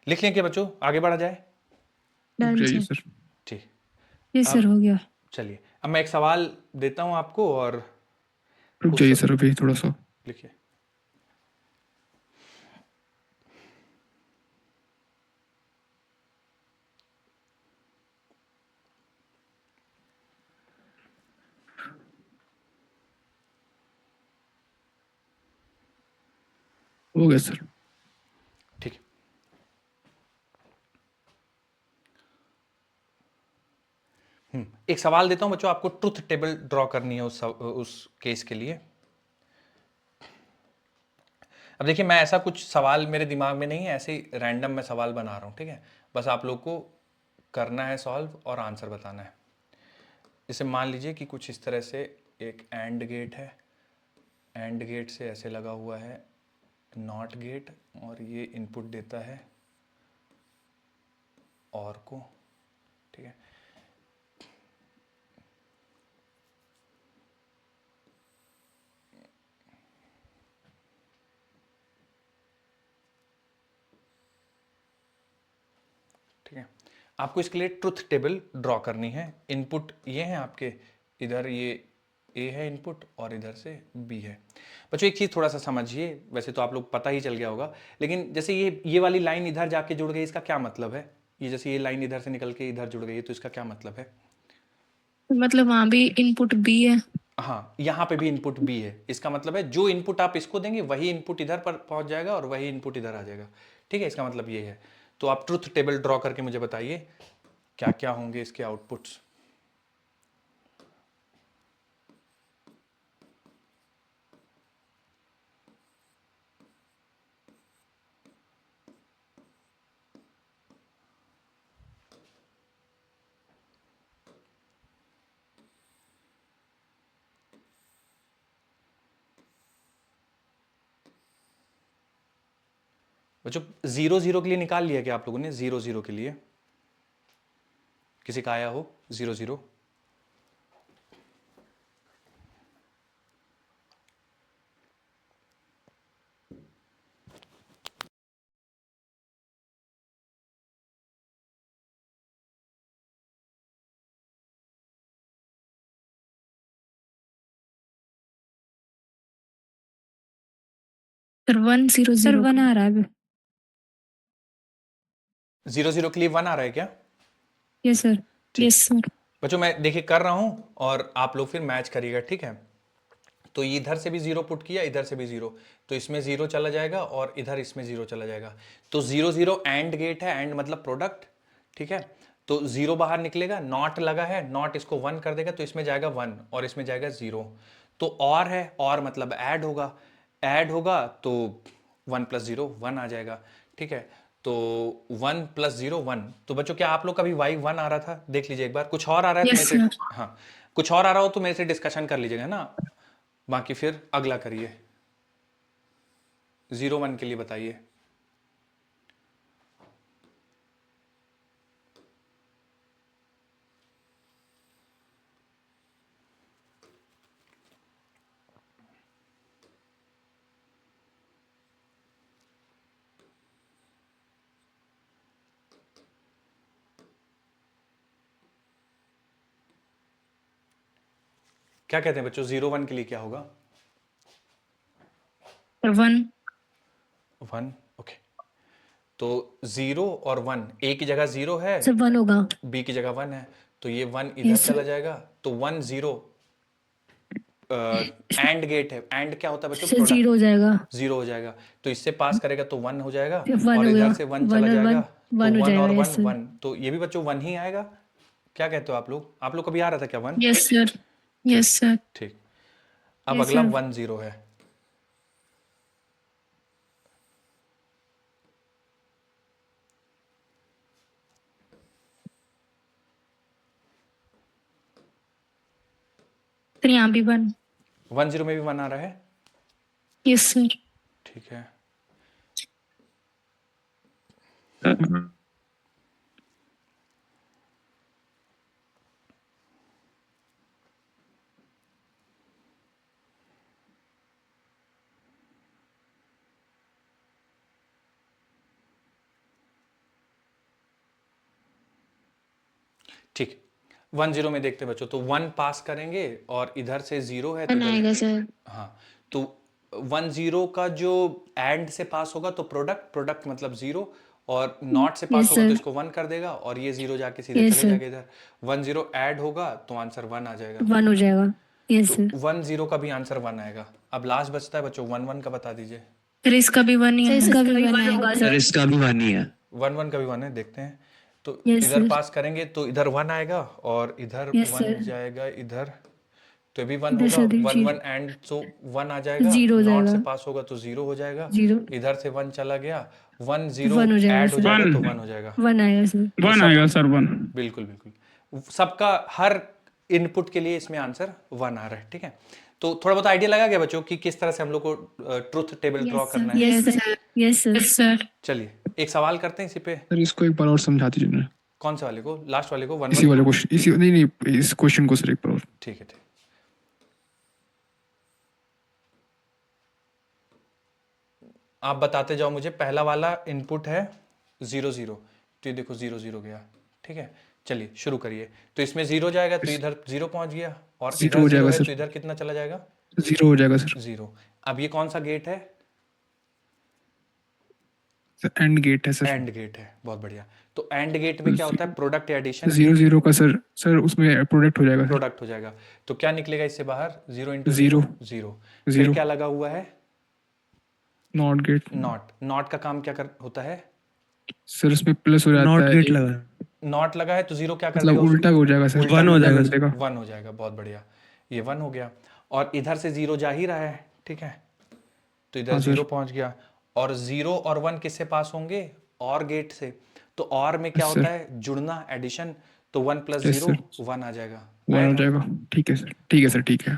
लिख लें क्या बच्चों, आगे बढ़ा जाए? रुक डन जाइए सर। सर, ठीक, यस सर, हो गया। चलिए अब मैं एक सवाल देता हूं आपको और रुक उस जाइए सर, अभी थोड़ा सा। लिखिए। हो गया सर। ठीक है, एक सवाल देता हूं बच्चों, आपको ट्रुथ टेबल ड्रॉ करनी है उस केस के लिए। अब देखिए, मैं ऐसा कुछ सवाल मेरे दिमाग में नहीं है, ऐसे ही रैंडम मैं सवाल बना रहा हूं। ठीक है, बस आप लोग को करना है सॉल्व और आंसर बताना है। जैसे मान लीजिए कि कुछ इस तरह से एक एंड गेट है, एंड गेट से ऐसे लगा हुआ है नॉट गेट, और ये इनपुट देता है और को। ठीक है, ठीक है, आपको इसके लिए ट्रुथ टेबल ड्रॉ करनी है। इनपुट ये हैं आपके, इधर ये ए है इनपुट और इधर से बी है। बच्चों एक चीज़ थोड़ा सा समझिए, वैसे तो आप लोग पता ही चल गया होगा, लेकिन जैसे ये वाली लाइन इधर जाके जुड़ गई, इसका क्या मतलब है? ये जैसे ये लाइन इधर से निकल के इधर जुड़ गई है, तो इसका क्या मतलब है? मतलब वहाँ भी इनपुट बी है। हाँ, यहाँ पे भी इनपुट बी है। इसका मतलब है जो इनपुट आप इसको देंगे वही इनपुट इधर पर पहुंच जाएगा और वही इनपुट इधर आ जाएगा। ठीक है, इसका मतलब ये है। तो आप ट्रुथ टेबल ड्रॉ करके मुझे बताइए क्या क्या होंगे इसके आउटपुट्स। बच्चों 0 0 के लिए निकाल लिया क्या आप लोगों ने? 0 0 के लिए किसी का आया हो 0 0? सर 1 0 सर 0 1 आ रहा है अभी। 0 0 के लिए 1 आ रहा है क्या? Yes sir. यस सर बच्चों मैं देखिए कर रहा हूं और आप लोग फिर मैच करिएगा, ठीक है? तो ये इधर से भी 0 पुट किया, इधर से भी 0, तो इसमें 0 चला जाएगा और इधर इसमें 0 चला जाएगा। तो 0 0 एंड गेट है, एंड मतलब प्रोडक्ट, ठीक है? तो 0 बाहर निकलेगा, नॉट लगा है, नॉट इसको 1 कर देगा, तो इसमें जाएगा 1 और इसमें जाएगा 0। तो और है, और मतलब ऐड होगा, ऐड होगा तो 1 + 0 1 आ जाएगा, ठीक है? तो 1 + 0 1। तो बच्चों क्या आप लोग का भी y 1 आ रहा था? देख लीजिए एक बार, कुछ और आ रहा है तो यस मेरे से, सर हाँ कुछ और आ रहा हो तो मेरे से डिस्कशन कर लीजिएगा ना, बाकी फिर अगला करिए। 0 1 के लिए बताइए। क्या कहते हैं बच्चों, 0 1 के लिए क्या होगा? Sir 1 1, okay. तो 0 और 1, ए की जगह 0 है, सर 1 होगा। बी की जगह 1 है, तो ये 1 इधर यस चला सर। जाएगा, तो 1 0 एंड गेट है, एंड क्या होता है बच्चों? सर 0 प्रोडक्ट, हो जाएगा। 0 हो जाएगा, तो इससे पास करेगा तो 1 हो जाएगा, फिर 1 और हो गया। इधर से 1 1 चला और जाएगा 1 तो 1 हो 1 जाएगा। और यस 1 सर। 1, तो ये भी बच्चों 1 ही आएगा। क्या कहते हो आप लोग? आप लोग को भी आ रहा था क्या 1? यस सर ठीक, यस सर ठीक। अब यस अगला सर। 1 0 है। सर यहाँ भी 1 1 0 में भी 1 आ रहा है, यस सर ठीक है। ठीक, 1 0 में देखते हैं बच्चों, तो 1 पास करेंगे और इधर से 0 है तो 1 इधर, आएगा सर हाँ, तो 1 0 का जो एंड से पास होगा तो प्रोडक्ट, प्रोडक्ट मतलब 0, और नॉट से पास यस होगा तो सर। इसको 1 कर देगा, और ये 0 जाके सीधे यस चले सर। जाएगा इधर। 1 0 ऐड होगा तो आंसर 1 आ जाएगा, 1 हो जाएगा। यस तो सर। 1 0 का भी आंसर 1 आएगा। अब लास्ट बचता है बच्चों 1 1 का, बता दीजिए। सर इसका भी 1 ही सर आएगा इसका भी 1 आएगा सर सर। इसका भी 1 ही है। 1 1 का भी 1 है, देखते हैं। तो यस इधर सर। पास करेंगे तो इधर 1 आएगा, और इधर यस 1 सर। जाएगा इधर, तो ये भी 1 इधर होगा। से 1 0 1 एंड, तो 1 आ जाएगा, 0 हो नॉट से जाएगा। पास होगा तो 0 हो जाएगा, 0 इधर से 1 चला गया, 1 0 1 हो जाएगा ऐड हो सर। जाएगा तो 1 1 हो जाएगा। 1 आएगा सर। तो 1 सब, आएगा सर 1। बिल्कुल बिल्कुल, सबका हर इनपुट के लिए इसमें आंसर 1 आ रहा है, ठीक है? तो थोड़ा बहुत आइडिया लगा गया बच्चों कि किस तरह से हम लोग को ट्रुथ टेबल ड्रॉ करना है। Yes sir. Yes sir. Yes sir चलिए एक सवाल करते हैं इसी पे। सर इसको एक बार और समझा दीजिए ना। कौन से वाले को? लास्ट वाले को, 1 इसी 1? वाले क्वेश्चन, इसी नहीं नहीं, इस क्वेश्चन को सर एक बार और। ठीक है, ठीक। आप बताते जाओ मुझे। पहला वाला इनपुट है 0 0, तो ये देखो 0 0 गया, ठीक है? चलिए शुरू करिए। तो इसमें 0 जाएगा तो इधर 0 पहुंच गया, और 0 इधर हो 0 जाएगा है सर। तो इधर कितना चला जाएगा? 0 हो जाएगा सर। 0। अब ये कौन सा गेट है? एंड गेट है सर। एंड गेट है, बहुत बढ़िया। तो एंड गेट में क्या होता है? प्रोडक्ट या एडिशन? 0 0 का सर, सर उसमें प्रोडक्ट हो जाएगा सर। प्रोडक्ट हो जाएगा, तो क्या निकलेगा इससे बाहर? 0 इंटू 0 0 0। फिर 0 क्या लगा हुआ है? Not gate. नॉट। नॉट का काम क्या कर होता है? सर उसमें प्लस हो जाता नॉट है गेट एक, लगा। नॉट लगा है तो 0 क्या कर मतलब देगा उल्टा उसको? हो जाएगा सर। उल्टा 1 हो कर जाएगा कर सर। देगा। 1 हो जाएगा, बहुत बढ़िया। ये 1 हो गया, और इधर से 0 जा ही रहा है, ठीक है? तो इधर हाँ 0 सर। पहुंच गया, और 0 और 1 किससे पास होंगे? और गेट से। तो और में क्या यस होता सर। है? जुड़ना, एडिशन। तो 1 + यस 0 सर। 1 आ जाएगा। 1 हो आएगा? जाएगा। ठीक है सर, ठीक है सर, ठीक है।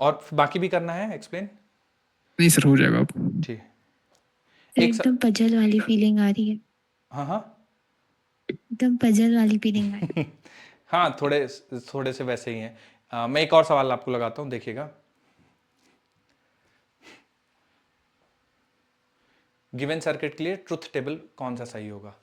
और बाकी भी करना है एक्सप्लेन? नहीं सर, हो जाएगा अब। ठीक। सर एक एकदम पजल वाली फीलिंग आ रही है। हाँ हाँ। एकदम पजल वाली फीलिंग आ रही है। हाँ, थोड़े थोड़े से वैसे ही हैं। मैं एक और सवाल आपको लगाता हूँ, देखिएगा। गिवन सर्किट के लिए ट्रुथ टेबल कौन सा सही होगा?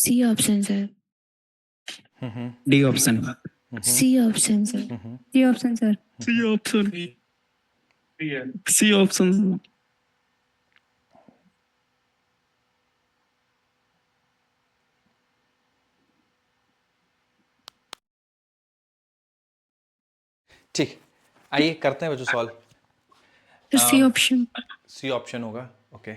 C option sir, D option, C option sir, C option sir, C option, C option. ठीक, आइए करते हैं बच्चों solve. Sir C option. C option होगा, ओके।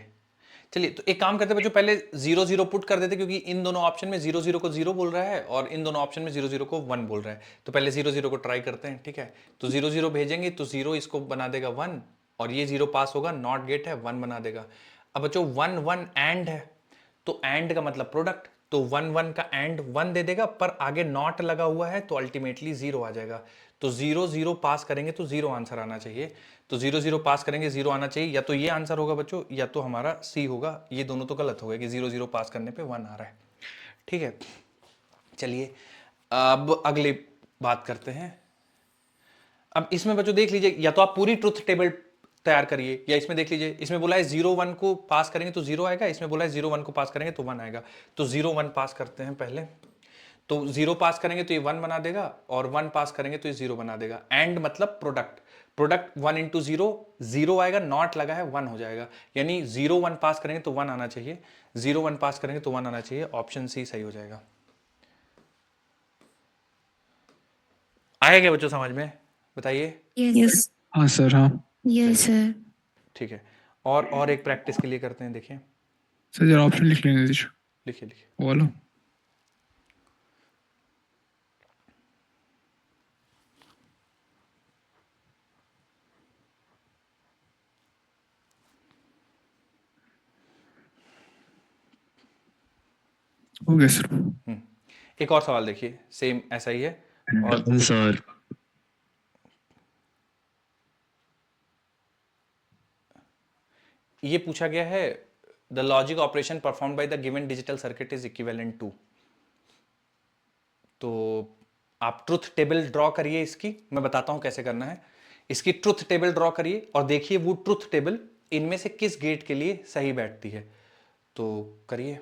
चलिए तो एक काम करते हैं बच्चों, पहले 0 0 पुट कर देते, क्योंकि इन दोनों ऑप्शन में 0 0 को 0 बोल रहा है और इन दोनों ऑप्शन में 0 0 को 1 बोल रहा है। तो पहले 0 0 को ट्राई करते हैं, ठीक है। तो 0 0 भेजेंगे तो 0 इसको बना देगा 1 और ये 0 पास होगा, नॉट गेट है, 1 बना देगा। अब बच्चों 1 1 एंड है, तो एंड का मतलब प्रोडक्ट, तो 1 1 का एंड 1 दे देगा, पर आगे नॉट लगा हुआ है तो अल्टीमेटली 0 आ जाएगा। तो 0 0 पास करेंगे तो 0 आंसर आना चाहिए। तो 0 0 पास करेंगे 0 आना चाहिए, या तो ये आंसर होगा बच्चों या तो हमारा सी होगा। ये दोनों तो गलत हो गए कि 0 0 पास करने पे 1 आ रहा है, ठीक है। चलिए अब अगली बात करते हैं। अब इसमें बच्चों देख लीजिए, या तो आप पूरी ट्रुथ टेबल तैयार करिए, या इसमें देख लीजिए, इसमें बोला है 0 1 को पास करेंगे तो 0 आएगा, इसमें बोला है 0 1 को पास करेंगे तो 1 आएगा। तो 0 1 पास करते हैं पहले। तो 0 पास करेंगे तो ये 1 बना देगा और 1 पास करेंगे तो ये 0 बना देगा। एंड मतलब प्रोडक्ट, प्रोडक्ट 1 इंटू 0, 0 आएगा, नॉट लगा है 1 हो जाएगा। यानी 0 1 पास करेंगे तो 1 आना चाहिए, 0 1 पास करेंगे तो 1 आना चाहिए। ऑप्शन सी सही हो जाएगा। आया क्या बच्चों समझ में? बताइए। यस हाँ सर, हाँ यस सर, ठीक है, और एक प्रैक्टिस के लिए करते हैं, देखिए सर जरा ऑप्शन लिख लेने दीजिए, लिखिए लिखिए। वो वाला। हो गया सर। एक और सवाल देखिए, सेम ऐसा ही है। और सर ये पूछा गया है, the logic operation perform by the given digital circuit is equivalent to. तो आप ट्रुथ टेबल ड्रॉ करिए इसकी, मैं बताता हूं कैसे करना है। इसकी ट्रुथ टेबल ड्रॉ करिए और देखिए वो ट्रुथ टेबल इनमें से किस गेट के लिए सही बैठती है। तो करिए।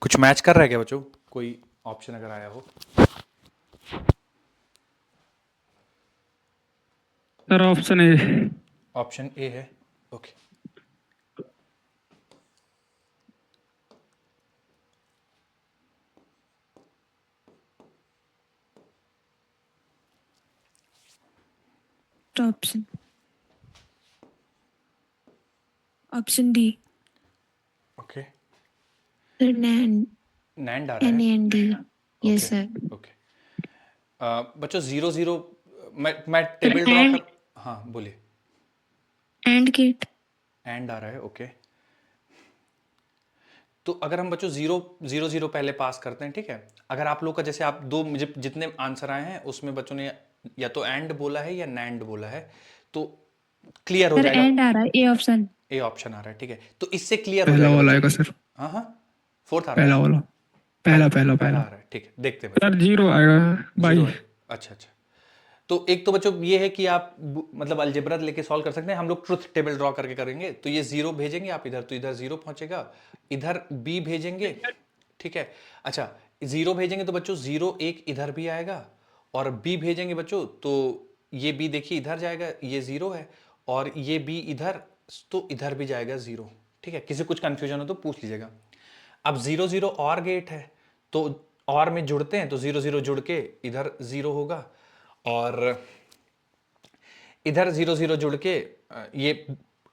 कुछ मैच कर रहा है क्या बच्चों? कोई ऑप्शन अगर आया हो। Sir option A. Option A है, okay. Option, option D, okay, sir NAND, NAND आ रहा एन है। N D, yes okay sir. Okay, बच्चों 0 0 मैं टेबल ड्रॉ and कर, हाँ बोलिए। and gate. एंड आ रहा है, ओके। तो अगर हम बच्चों 0 0 0 पहले पास करते हैं, ठीक है, अगर आप लोग का जैसे आप दो मुझे जितने आंसर आए हैं उसमें बच्चों ने या तो एंड बोला है या नैंड बोला है, तो क्लियर हो सर जाएगा। एंड आ रहा है ए ऑप्शन। ए ऑप्शन आ रहा है, ठीक है, तो इससे क्लियर हो पहला जाएगा वाला बच्चों। आएगा सर। हाँ हाँ, फोर्थ आ रहा पहला है। वाला। पहला पहला पहला पहला। आ रहा है, ठीक है, देखते हैं बच्चों। सर जीरो आएगा जीरो बाई। है, अच्छा अच्छा। तो एक तो बच्चों ये है कि आप मतलब अलजेब्रा लेके सॉल्व कर सकते हैं, हम लोग ट्रुथ टेबल ड्रॉ करके करेंगे। तो ये 0 भेजेंगे आप इधर, तो इधर 0 पहुंचेगा, इधर बी भेजेंगे, ठीक है। अच्छा, 0 भेजेंगे तो बच्चों 0 1 इधर भी आएगा, और बी भेजेंगे बच्चों तो ये बी देखिए इधर जाएगा, ये 0 है, और ये बी इधर, तो इधर भी जाएगा 0, ठीक है। किसी कुछ कंफ्यूजन हो तो पूछ लीजिएगा। अब 0 0 और गेट है, तो और में जुड़ते हैं तो 0 0 जुड़ के इधर 0 होगा, और इधर 0 0 जुड़ के ये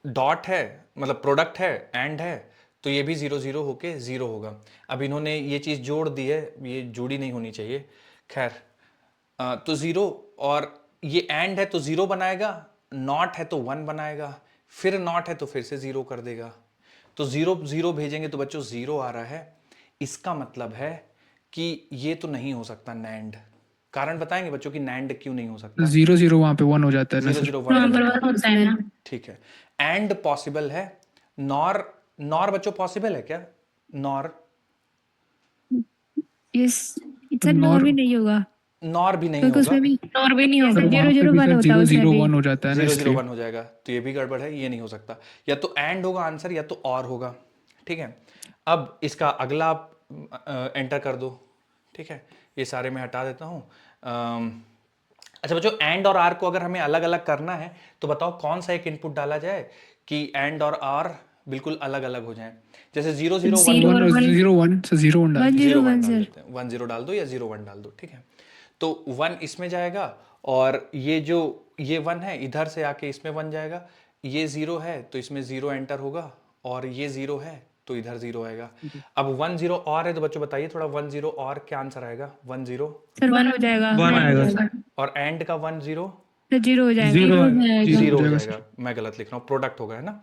डॉट है, मतलब प्रोडक्ट है, एंड है, तो ये भी 0 0 होके 0 होगा। अब इन्होंने ये चीज़ जोड़ दी है, ये जुड़ी नहीं होनी चाहिए, खैर। तो 0, और ये एंड है तो 0 बनाएगा, नॉट है तो 1 बनाएगा, फिर नॉट है तो फिर से 0 कर देगा। तो 0 0 भेजेंगे तो बच्चों 0 आ रहा है। इसका मतलब है कि ये तो नहीं हो सकता नैंड। कारण बताएंगे बच्चों कि नैंड क्यों नहीं हो सकता। 0 0 वहाँ पे 1 हो जाता है ना 0 सर। 0 1 हो वहाँ पर जाता है, वर्क होता है ना। ठीक है। एंड पॉसिबल है, नॉर नॉर बच्चों पॉसिबल है क्या? Nor yes sir, nor nor भी नहीं होगा नॉर भी नहीं क्योंकि होगा, उसमें भी और भी नहीं सर होगा। वहाँ जीरो पे जीरो भी वन सर होता है 0 उसमें 0 भी। 1 हो जाता है ना 0 0 इसलिए। 1 हो जाएगा, तो ये भी गड़बड़ है, ये नहीं हो सकता। या तो एंड होगा आंसर, या तो और होगा, ठीक है। अब इसका अगला आप एंटर कर दो, ठीक है, ये सारे मैं हटा देता हूँ। अच्छा बच्चों, एंड और आर को अगर हमें अलग अलग करना है तो बताओ कौन सा एक इनपुट डाला जाए कि एंड और आर बिल्कुल अलग अलग हो जाए। जैसे 0 0 1 जीरो 1 और वन। 0 1 सर 0 1 डालते 1 हैं। 0 0 1 1 डाल सर। देते हैं, 1 0 डाल दो या 0 1 डाल दो, ठीक है। तो 1 इसमें जाएगा, और ये जो ये 1 है इधर से आके इसमें 1 जाएगा, ये 0 है तो इसमें 0 एंटर होगा, और ये 0 है तो इधर 0 आएगा। अब 1 0 और है तो बच्चों बताइए थोड़ा, 1 0 और क्या आंसर आएगा? 1 0 सर 1 हो जाएगा। वन वन हो आएगा जाएगा। और एंड का 1 0 सर 0 हो जाएगा। जीरो जीरो हो आएगा। जाएगा। 0 हो जाएगा जाएगा, मैं गलत लिख रहा हूँ, प्रोडक्ट होगा, है ना।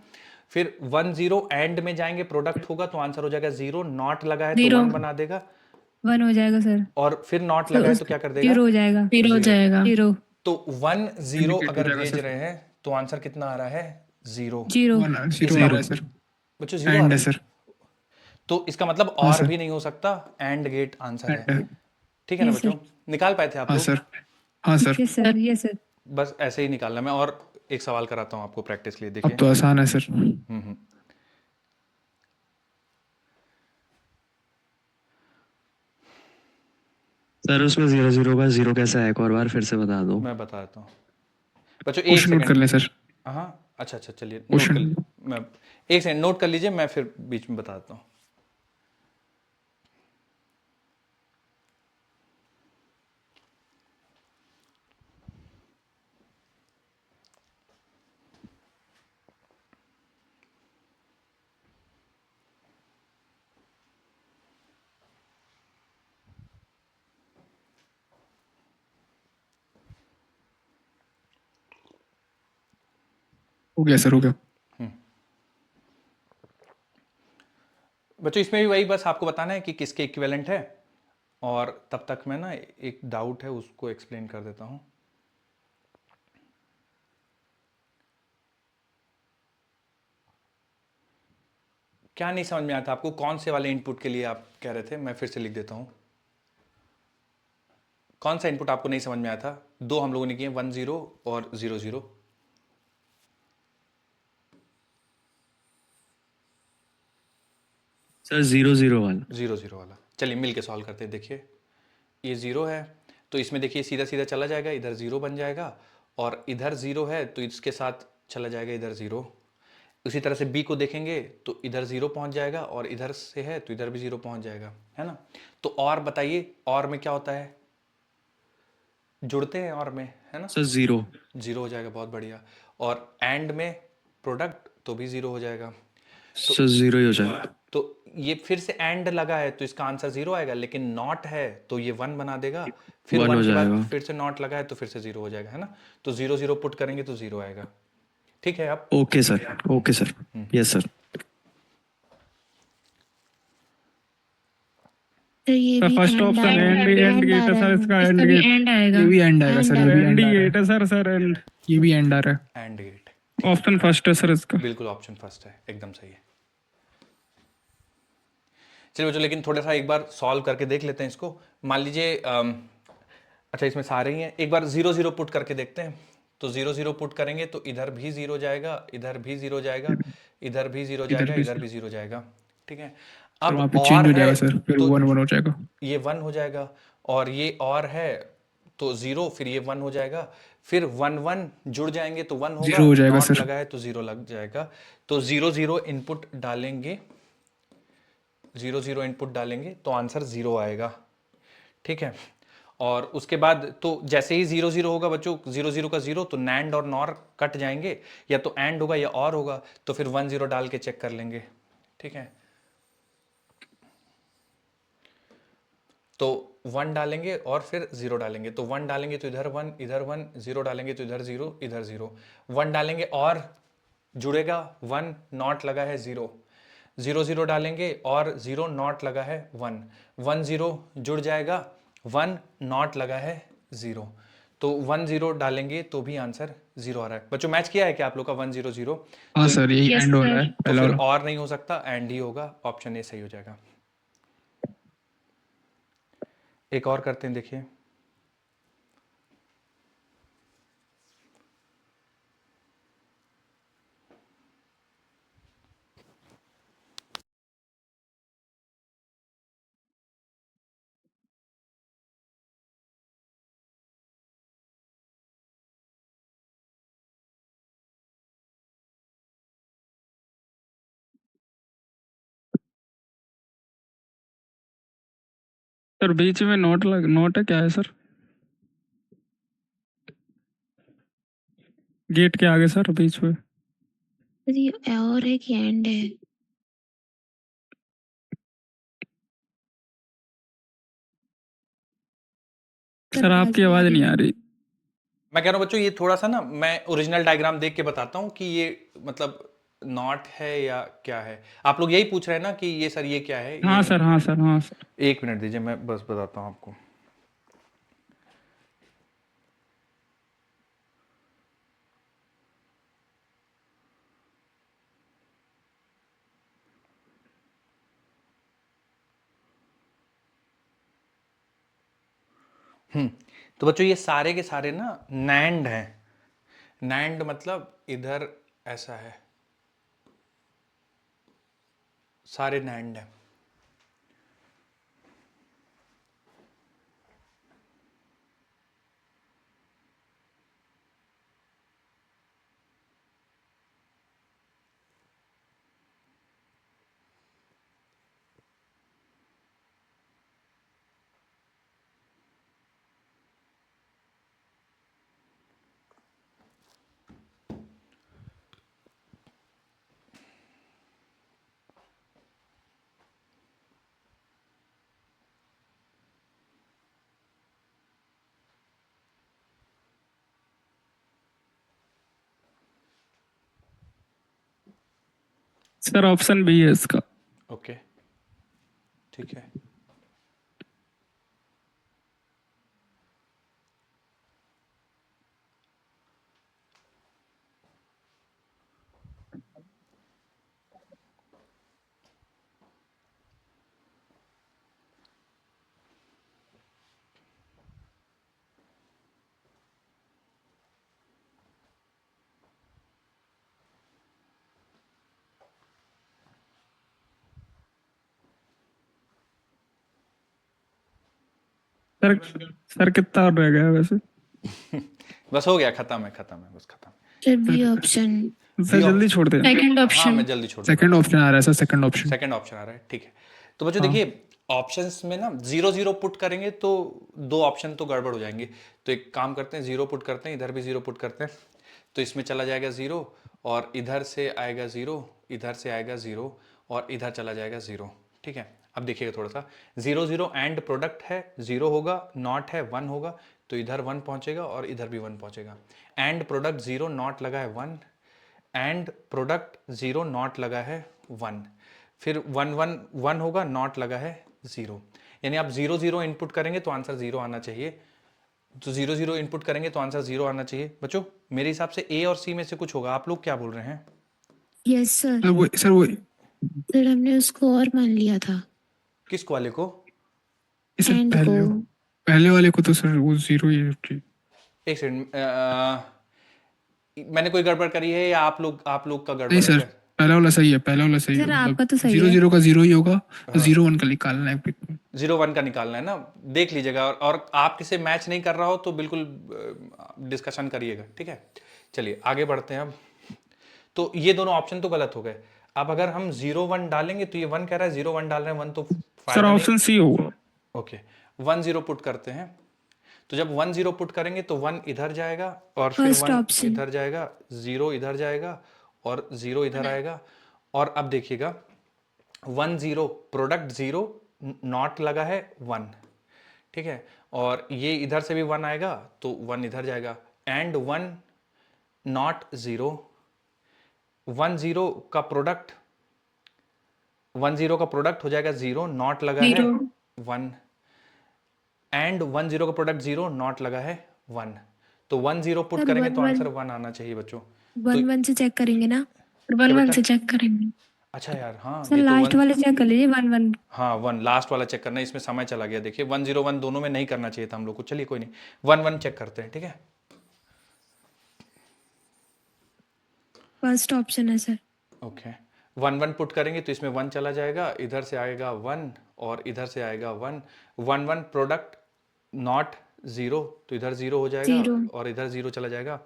फिर 1 0 एंड में जाएंगे, प्रोडक्ट होगा तो आंसर हो जाएगा 0, नॉट लगा है तो जीरो 1 बना देगा, 1 हो जाएगा सर। और फिर नॉट सर लगा है उस तो क्या कर देगा? 0 हो जाएगा। जीरो हो 0। जाएगा। 0 तो 1 0 इंडिकेट हो अगर जाएगा भेज सर। रहे हैं तो आंसर कितना आ रहा है? 0। 0 1 0 इसका आ रहा है सर। बच्चों 0 आ एंड रहा है है, सर। तो इसका मतलब हाँ और सर। भी नहीं हो सकता, एंड गेट आंसर है, एंड है। ठीक है ना यस बच्चों? सर। निकाल पाए थे आप हाँ लोग? सर। हाँ sir. Yes sir. Yes sir. बस ऐसे ही निकालना। मैं और एक सवाल कराता हूँ आपको प्रैक्टिस के लिए, अब देखिए। तो आसान है सर। सर उसमें 0 0 का 0 कैसा है, एक और बार फिर से बता दो। मैं बता देता हूँ बच्चों, एक क्वेश्चन नोट कर सेकंड। लें सर। हाँ अच्छा अच्छा, चलिए नोट कर क्वेश्चन। मैं एक सेकंड नोट कर लीजिए, मैं फिर बीच में बता देता हूँ। हो गया सर, हो गया। बच्चों इसमें भी वही, बस आपको बताना है कि किसके इक्विवेलेंट है, और तब तक मैं ना एक डाउट है उसको एक्सप्लेन कर देता हूँ। क्या नहीं समझ में आता आपको? कौन से वाले इनपुट के लिए आप कह रहे थे? मैं फिर से लिख देता हूँ। कौन सा इनपुट आपको नहीं समझ में आया था? दो हम लोगों ने किए, 1 0 और 0 0। सर 0 0 वाला। 0 0 वाला, चलिए मिल के सॉल्व करते हैं। देखिए ये 0 है तो इसमें देखिए सीधा सीधा चला जाएगा, इधर 0 बन जाएगा, और इधर 0 है तो इसके साथ चला जाएगा इधर 0। उसी तरह से b को देखेंगे तो इधर 0 पहुंच जाएगा, और इधर से है तो इधर भी 0 पहुंच जाएगा, है ना। तो और बताइए, और में क्या होता है? जुड़ते हैं और में, है ना। सर 0। 0 हो जाएगा, बहुत बढ़िया। और एंड में प्रोडक्ट तो भी 0 हो जाएगा। सर जीरो ही हो जाएगा। तो ये फिर से एंड लगा है तो इसका आंसर जीरो आएगा, लेकिन नॉट है तो ये वन बना देगा, फिर वन वन हो के बाद जाएगा। फिर से नॉट लगा है तो फिर से जीरो हो जाएगा, है ना। तो जीरो जीरो पुट करेंगे तो जीरो आएगा। ठीक है अब okay sir, okay sir, yes sir. Sir ये सर भी first and option and gate है सर, इसका एंड इसका भी गेट। एंड आएगा। ये भी एंड आएगा सर, ये भी एंड एंड आ रहा गेट है, है सर, सर एंड। ये भी एंड आ रहा है। एंड गेट, ऑप्शन फर्स्ट है सर इसका। बिल्कुल ऑप्शन फर्स्ट है, एकदम सही है। चलिए बच्चों, लेकिन थोड़ा सा एक बार सॉल्व करके देख लेते हैं इसको। मान लीजिए अच्छा इसमें सारे ही हैं, एक बार जीरो जीरो पुट करके देखते हैं। तो जीरो जीरो पुट करेंगे तो इधर भी जीरो जाएगा, इधर भी जीरो जाएगा, इधर भी जीरो इधर जाएगा, भी इधर भी जीरो जाएगा। ठीक है, सर अब वहाँ पे और चेंज हो है जाएगा सर, फिर तो वन वन हो जाएगा। ये वन हो जाएगा, और ये और है तो जीरो, फिर ये वन हो जाएगा, फिर वन वन जुड़ जाएंगे तो वन होगा, जीरो हो जाएगा नॉट सर। लगा है तो जीरो लग जाएगा। तो जीरो जीरो इनपुट डालेंगे, जीरो जीरो इनपुट डालेंगे तो आंसर जीरो आएगा। ठीक है, और उसके बाद तो जैसे ही जीरो जीरो होगा बच्चों, जीरो जीरो का जीरो, तो नैंड और नॉर कट जाएंगे, या तो एंड होगा या और होगा, तो फिर वन जीरो डाल के चेक कर लेंगे। ठीक है, तो वन डालेंगे और फिर जीरो डालेंगे, तो वन डालेंगे तो इधर वन, जीरो डालेंगे तो इधर जीरो, वन डालेंगे और जुड़ेगा वन, नॉट लगा है जीरो, जीरो जीरो डालेंगे और जीरो, नॉट लगा है वन, वन जीरो जुड़ जाएगा, वन नॉट लगा है जीरो, तो वन जीरो डालेंगे तो भी आंसर जीरो आ रहा है। बच्चों मैच किया है क्या आप लोग का 100? हाँ तो सर, यही Yes, एंड वाला sir. है, तो पहला फिर वाला। और नहीं हो सकता, एंड ही होगा, ऑप्शन ए सही हो जाएगा। एक और करते हैं, देखिए सर बीच में नोट है, क्या है सर? गेट के आगे सर, बीच में। सर ये और है कि एंड है? सर आपकी आवाज नहीं आ रही। मैं कह रहा हूँ बच्चों, ये थोड़ा सा ना मैं ओरिजिनल डायग्राम देख के बताता हूँ कि ये मतलब नॉट है या क्या है। आप लोग यही पूछ रहे हैं ना कि ये सर ये क्या है, हाँ ये सर, हाँ सर, हाँ सर। एक मिनट दीजिए, मैं बस बताता हूँ आपको। तो बच्चों ये सारे के सारे ना नैंड हैं। नैंड मतलब इधर ऐसा है, सारे नैंड हैं। सर ऑप्शन बी है इसका। ओके, ठीक है। सर सर कितना और रह गया वैसे? बस हो गया, खत्म है, खत्म है, बस खत्म। Sir B option. सर जल्दी छोड़ दें। सेकंड हाँ ऑप्शन। मैं जल्दी छोड़ दूंगा। सेकंड ऑप्शन आ रहा है sir, second option. Second option आ रहा है, ठीक है। तो बच्चों देखिए, ऑप्शंस में ना जीरो जीरो पुट करेंगे तो दो ऑप्शन तो गड़बड़ हो जाएंगे। तो एक काम करते हैं, जीरो पुट करते हैं, इधर भी जीरो पुट करते हैं, तो इसमें चला जाएगा 0 और इधर से आएगा 0, इधर से आएगा 0 और इधर चला जाएगा 0। ठीक है, अब देखिएगा थोड़ा सा, 0 0 एंड प्रोडक्ट है, 0 होगा, नॉट है 1 होगा, तो इधर 1 पहुंचेगा और इधर भी 1 पहुंचेगा। एंड प्रोडक्ट 0 नॉट लगा है 1, एंड प्रोडक्ट 0 नॉट लगा है 1, फिर 1 1 1 होगा, नॉट लगा है 0। यानी आप 0 0 इनपुट करेंगे तो आंसर 0 आना चाहिए, तो 0 0 इनपुट करेंगे तो आंसर 0 आना चाहिए। बच्चों मेरे हिसाब से ए और सी में से कुछ होगा, आप लोग क्या बोल रहे हैं? Yes sir. सर वो सर हमने उसको और मान लिया था, किस वाले को? सर एंड पहले को। पहले वाले को तो सर वो 0 ही है। एक सेकंड, मैंने कोई गड़बड़ करी है या आप लोग का गड़बड़ नहीं है सर, क्या? पहला वाला सही है, पहला वाला सही है। सर, आपका तो सही 0 है। 0 का 0 ही होगा, 0 1 का निकालना है। 0 1 का निकालना है ना, देख लीजिएगा, और आप किसे मैच नहीं कर रहा हो तो बिल्कुल डिस्कशन करिएगा। ठीक है, चलिए आगे बढ़ते हैं अब। तो ये दोनों ऑप्शन तो गलत हो गए। अब अगर हम 0 1 डालेंगे तो ये 1 कह रहा है, 0 1 डाल रहे हैं 1 तो सर फायदा नहीं। ऑप्शन सी होगा। ओके, 1 0 पुट करते हैं, तो जब 1 0 पुट करेंगे तो 1 इधर जाएगा और फिर First 1 option. इधर जाएगा, 0 इधर जाएगा और 0 इधर आएगा। और अब देखिएगा 1 0 प्रोडक्ट 0 नॉट लगा है 1, ठीक है, और ये इधर से भी 1 आएगा तो 1 इधर जाएगा, एंड 1 नॉट 0, 1 0 का प्रोडक्ट 1 0 का प्रोडक्ट हो जाएगा 0, नॉट लगा है 1, एंड 1 0 का प्रोडक्ट 0 नॉट लगा है 1, तो 1 0 पुट सर, करेंगे तो 1 आंसर 1 आना चाहिए बच्चों। 1 1 से चेक करेंगे ना? 1 1 बेटा? से चेक करेंगे। अच्छा यार, हाँ सर ये तो लास्ट 1, वाले चेक कर लीजिए, 1 1। हाँ 1 लास्ट वाला चेक करना है, इसमें समय चला गया। देखिए 1 0 1 दोनों में नहीं करना चाहिए था हम लोग को। चलिए कोई नहीं, 1 1 चेक करते हैं। ठीक है, फर्स्ट ऑप्शन है सर। ओके, 1 1 पुट करेंगे तो इसमें 1 चला जाएगा, इधर से आएगा 1 और इधर से आएगा 1, 1 1 प्रोडक्ट नॉट 0 तो इधर 0 हो जाएगा 0. और इधर 0 चला जाएगा,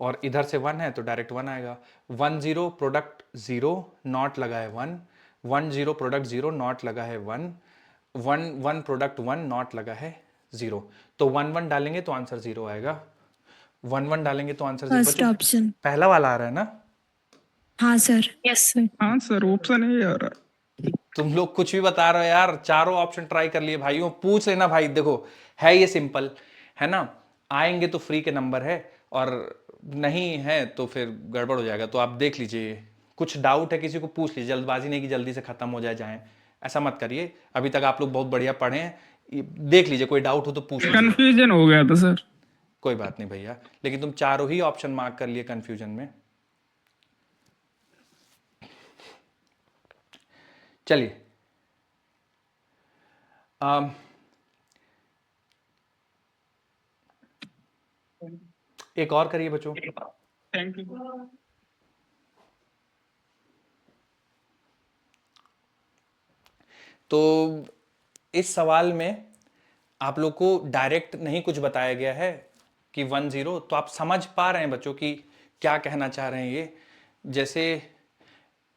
और इधर से 1 है तो डायरेक्ट 1 आएगा। 1 0 प्रोडक्ट 0 नॉट लगा है 1, 1 0 प्रोडक्ट 0 नॉट लगा है 1, 1 1 प्रोडक्ट 1 नॉट लगा है 0, तो 1 1 डालेंगे तो आंसर 0 आएगा। 1 1 डालेंगे तो आंसर 0। First option. पहला वाला आ रहा है ना? हाँ सर। Yes sir. हाँ सर ऑप्शन है यार। तुम लोग कुछ भी बता रहे हो यार, चारों ऑप्शन ट्राई कर लिए भाइयों, पूछ लेना भाई। देखो है ये सिंपल है ना, आएंगे तो फ्री के नंबर है, और नहीं है तो फिर गड़बड़ हो जाएगा। तो आप देख लीजिए, कुछ डाउट है किसी को पूछ लीजिए, जल्दबाजी नहीं कि जल्दी से खत्म हो जाए, ऐसा मत करिए। अभी तक आप लोग बहुत बढ़िया पढ़े हैं, देख लीजिए, कोई डाउट हो तो पूछ लीजिए। कंफ्यूजन हो गया था सर। कोई बात नहीं भैया, लेकिन तुम चारों ही ऑप्शन मार्क कर लिए कंफ्यूजन में। चलिए एक और करिए बच्चों। Thank you. तो इस सवाल में आप लोग को डायरेक्ट नहीं कुछ बताया गया है कि 1 0, तो आप समझ पा रहे हैं बच्चों कि क्या कहना चाह रहे हैं ये। जैसे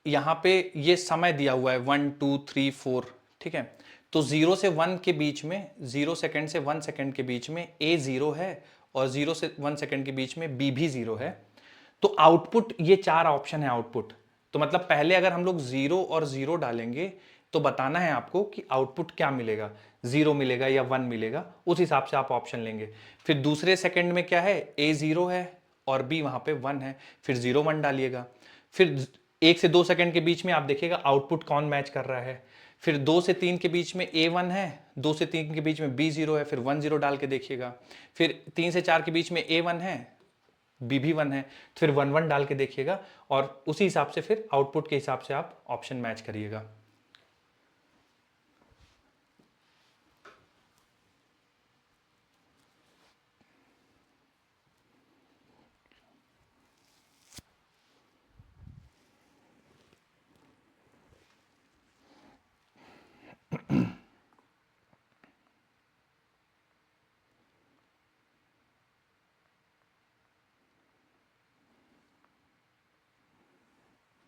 यहाँ पे ये समय दिया हुआ है 1 2 3 4, ठीक है, तो 0 से 1 के बीच में, 0 सेकंड से 1 सेकंड के बीच में A 0 है, और 0 से 1 सेकंड के बीच में B भी 0 है। तो आउटपुट, ये 4 ऑप्शन है आउटपुट। तो मतलब पहले अगर हम लोग 0 और 0 डालेंगे तो बताना है आपको कि आउटपुट क्या मिलेगा, 0 मिलेगा या 1 मिलेगा, उस हिसाब से आप ऑप्शन लेंगे। फिर दूसरे सेकंड में क्या है, A 0 है और B वहां पे 1 है, फिर 0 1 डालिएगा। फिर 1 से 2 सेकंड के बीच में आप देखिएगा आउटपुट कौन मैच कर रहा है। फिर 2 से 3 के बीच में A 1 है, 2 से 3 के बीच में B 0 है, फिर 1 0 डाल के देखिएगा। फिर 3 से 4 के बीच में A 1 है, B भी 1 है, तो फिर 1 1 डाल के देखिएगा, और उसी हिसाब से फिर आउटपुट के हिसाब से आप ऑप्शन मैच करिएगा।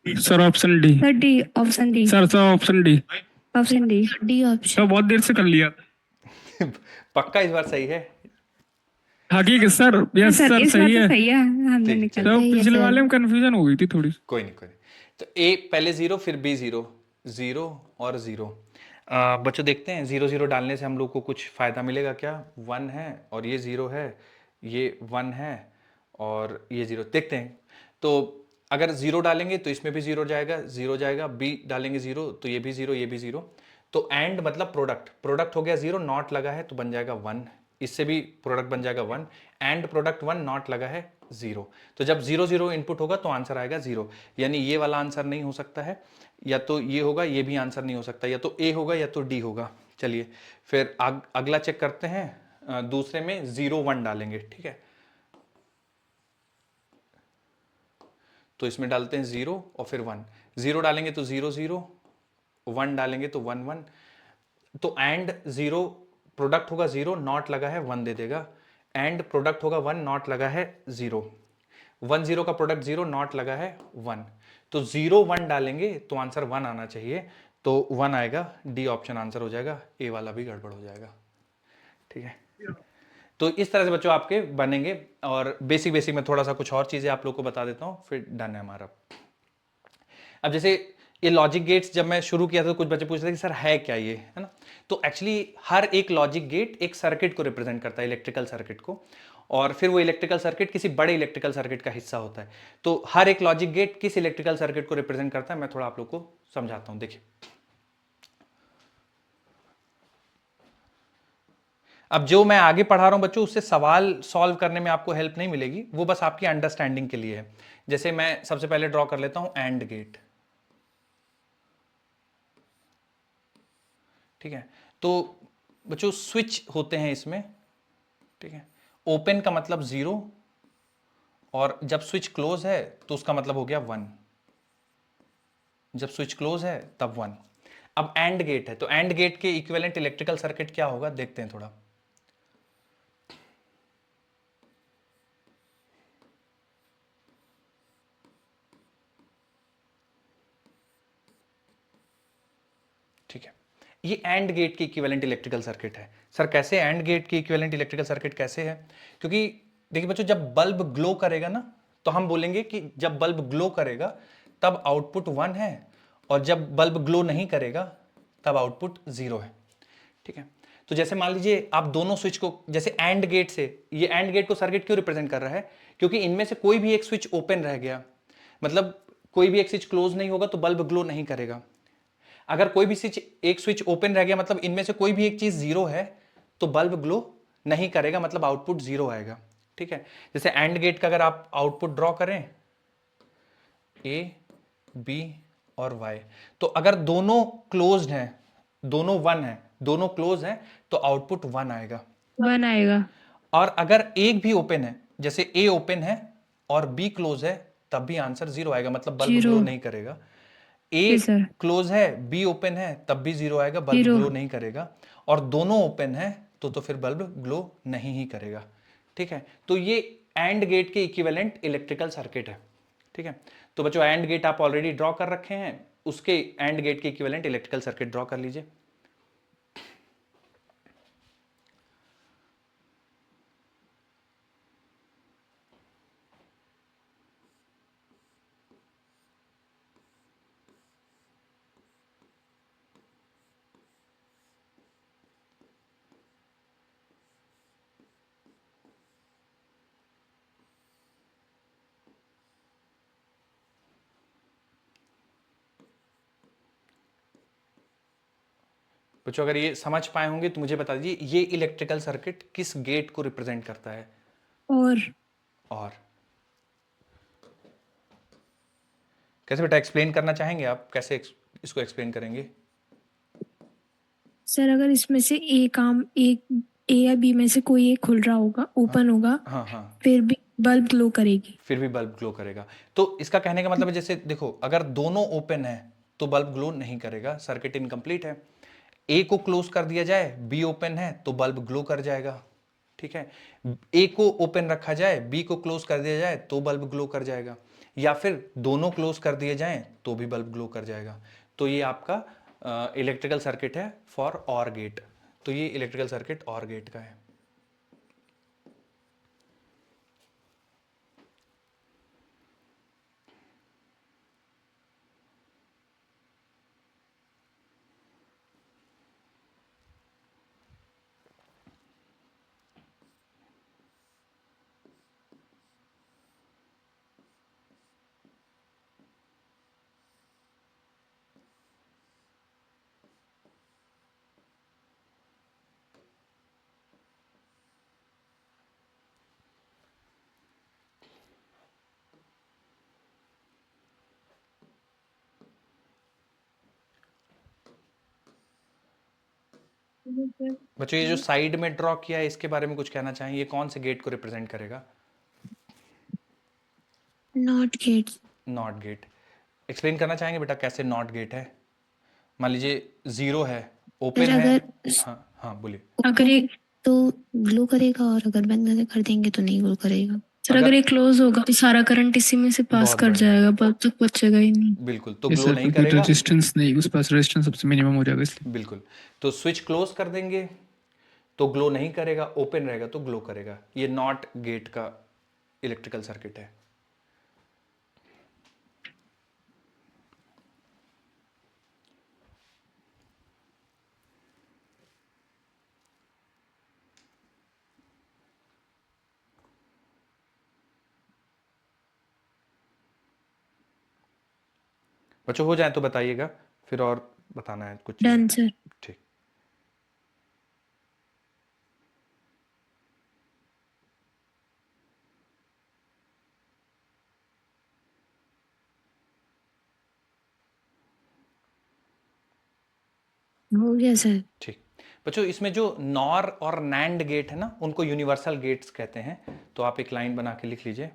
Sir option D. Sir D, option D. Sir option D. Option D. D option. Sir बहुत देर से कर लिया। पक्का इस बार सही है? हकीकत सर, यस सर सर, इस बार सही तो है सही है, हमने ठीक, निकाल सर। सही है, पिछले सर। वाले में कंफ्यूजन हो गई थी थोड़ी। कोई नहीं कोई नहीं। तो ए पहले जीरो फिर बी जीरो, जीरो और जीरो। बच्चों देखते हैं जीरो जीरो डालने से हम लोग को कुछ फायदा मिलेगा क्या? वन है और ये जीरो है, ये वन है और ये जीरो, देखते हैं। तो अगर जीरो डालेंगे तो इसमें भी जीरो जाएगा, जीरो जाएगा, बी डालेंगे जीरो तो ये भी जीरो, ये भी जीरो। तो एंड मतलब प्रोडक्ट, प्रोडक्ट हो गया जीरो, नॉट लगा है तो बन जाएगा वन, इससे भी प्रोडक्ट बन जाएगा one, and product one, not लगा है जीरो। तो जब जीरो जीरो इनपुट होगा तो आंसर आएगा जीरो, यानी ये वाला आंसर नहीं हो सकता है, या तो ये होगा, ये भी आंसर नहीं हो सकता, या तो ए होगा या तो डी होगा। चलिए फिर अगला चेक करते हैं। दूसरे में जीरो वन डालेंगे, ठीक है। तो इसमें डालते हैं जीरो और फिर वन, जीरो डालेंगे तो जीरो जीरो, वन डालेंगे तो वन वन। तो एंड जीरो प्रोडक्ट होगा जीरो, नॉट लगा है वन दे देगा, एंड प्रोडक्ट होगा वन, नॉट लगा है जीरो, वन जीरो का प्रोडक्ट जीरो, नॉट लगा है वन। तो जीरो वन डालेंगे तो आंसर वन आना चाहिए, तो वन आएगा, डी ऑप्शन आंसर हो जाएगा, ए वाला भी गड़बड़ हो जाएगा, ठीक है। तो इस तरह से बच्चों आपके बनेंगे। और बेसिक बेसिक में थोड़ा सा कुछ और चीजें आप लोग को बता देता हूं, फिर डन है हमारा। अब जैसे ये लॉजिक गेट्स जब मैं शुरू किया था तो कुछ बच्चे पूछ रहे थे कि सर है क्या ये, है ना। तो एक्चुअली हर एक लॉजिक गेट एक सर्किट को रिप्रेजेंट करता है, इलेक्ट्रिकल सर्किट को, और फिर वो इलेक्ट्रिकल सर्किट किसी बड़े इलेक्ट्रिकल सर्किट का हिस्सा होता है। तो हर एक लॉजिक गेट किस इलेक्ट्रिकल सर्किट को रिप्रेजेंट करता है मैं थोड़ा आप लोग को समझाता हूं, देखिए। अब जो मैं आगे पढ़ा रहा हूं बच्चों, उससे सवाल सॉल्व करने में आपको हेल्प नहीं मिलेगी, वो बस आपकी अंडरस्टैंडिंग के लिए है। जैसे मैं सबसे पहले ड्रॉ कर लेता हूं एंड गेट, ठीक है। तो बच्चों स्विच होते हैं इसमें, ठीक है। ओपन का मतलब जीरो, और जब स्विच क्लोज है तो उसका मतलब हो गया वन, जब स्विच क्लोज है तब वन। अब एंड गेट है, तो एंड गेट के इक्विवेलेंट इलेक्ट्रिकल सर्किट क्या होगा देखते हैं थोड़ा। ठीक है, ये एंड गेट की इक्विवेलेंट इलेक्ट्रिकल सर्किट है। सर कैसे एंड गेट की इक्विवेलेंट इलेक्ट्रिकल सर्किट कैसे है? क्योंकि देखिए बच्चों, जब बल्ब ग्लो करेगा ना, तो हम बोलेंगे कि जब बल्ब ग्लो करेगा तब आउटपुट वन है, और जब बल्ब ग्लो नहीं करेगा तब आउटपुट जीरो है, ठीक है। तो जैसे मान लीजिए आप दोनों स्विच को, जैसे एंड गेट से, ये एंड गेट को सर्किट क्यों रिप्रेजेंट कर रहा है? क्योंकि इनमें से कोई भी एक स्विच ओपन रह गया, मतलब कोई भी एक स्विच क्लोज नहीं होगा तो बल्ब ग्लो नहीं करेगा। अगर कोई भी स्विच, एक स्विच ओपन रह गया, मतलब इनमें से कोई भी एक चीज जीरो है, तो बल्ब ग्लो नहीं करेगा, मतलब आउटपुट जीरो आएगा, ठीक है। जैसे एंड गेट का अगर आप आउटपुट ड्रॉ करें, ए बी और वाई, तो अगर दोनों क्लोज्ड हैं, दोनों वन है, दोनों क्लोज हैं, तो आउटपुट वन आएगा। वन आएगा। और अगर एक भी ओपन है, जैसे ए ओपन है और बी क्लोज है, तब भी आंसर जीरो आएगा, मतलब बल्ब जीरो। ग्लो नहीं करेगा। ए जी सर। क्लोज है, बी ओपन है, तब भी जीरो आएगा, बल्ब जीरो। ग्लो नहीं करेगा। और दोनों ओपन है तो फिर बल्ब ग्लो नहीं ही करेगा, ठीक है। तो ये एंड गेट के इक्विवेलेंट इलेक्ट्रिकल सर्किट है, ठीक है। तो बच्चों एंड गेट आप ऑलरेडी ड्रॉ कर रखे हैं, उसके एंड गेट के इक्विवेलेंट इलेक्ट्रिकल सर्किट ड्रॉ कर लीजिए। बच्चों अगर ये समझ पाए होंगे तो मुझे बता दीजिए, ये इलेक्ट्रिकल सर्किट किस गेट को रिप्रेजेंट करता है? और कैसे बेटा एक्सप्लेन करना चाहेंगे आप, कैसे इसको एक्सप्लेन करेंगे? सर अगर इसमें से एक ए या बी में से कोई एक खुल रहा होगा, ओपन होगा, हाँ हाँ, फिर भी बल्ब ग्लो करेगी। फिर भी बल्ब ग्लो करेगा। तो इसका कहने का मतलब है, जैसे देखो अगर दोनों ओपन है तो बल्ब ग्लो नहीं करेगा, सर्किट इनकम्प्लीट है। ए को क्लोज कर दिया जाए, बी ओपन है तो बल्ब ग्लो कर जाएगा, ठीक है। ए को ओपन रखा जाए, बी को क्लोज कर दिया जाए तो बल्ब ग्लो कर जाएगा, या फिर दोनों क्लोज कर दिए जाएं तो भी बल्ब ग्लो कर जाएगा। तो ये आपका इलेक्ट्रिकल सर्किट है फॉर और गेट। तो ये इलेक्ट्रिकल सर्किट और गेट का है। बच्चों ये जो साइड में ड्रॉ किया है इसके बारे में कुछ कहना चाहेंगे, ये कौन से गेट को रिप्रेजेंट करेगा? Not gate. Not gate. Explain करना चाहेंगे बेटा कैसे नॉट गेट है? मान लीजिए जीरो है, सर ओपन है। अगर हाँ हाँ बोलिए। अगर एक तो ग्लो करेगा और अगर बंद कर देंगे तो नहीं ग्लो करेगा। सर अगर अगर ये क्लोज होगा तो सारा करंट इसी में से पास बहुत कर बढ़िया, जाएगा, बल्ब तक बचेगा ही नहीं। बिल्कुल, तो ये ग्लो सर नहीं फिर कोई करेगा। रेजिस्टेंस नहीं, उस पास रेजिस्टेंस सबसे मिनिमम हो जाएगा इसलिए। बिल्कुल, तो स्विच क्लोज कर देंगे तो ग्लो नहीं करेगा, ओपन रहेगा तो ग्लो करेगा। ये नॉट गेट का इलेक्ट्रिकल सर्किट है। बच्चों हो जाए तो बताइएगा, फिर और बताना है कुछ चीज़ें। Done sir. ठीक। हो गया सर। ठीक। बच्चों इसमें जो नॉर और नैंड गेट है ना, उनको यूनिवर्सल गेट्स कहते हैं। तो आप एक लाइन बना के लिख लीजिए।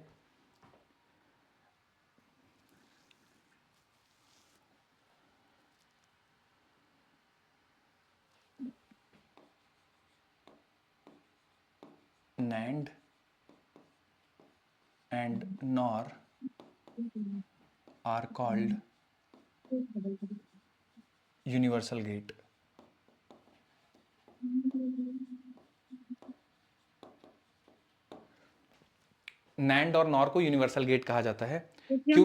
NAND and NOR are called universal gate. NAND और NOR को यूनिवर्सल गेट कहा जाता है। क्यों?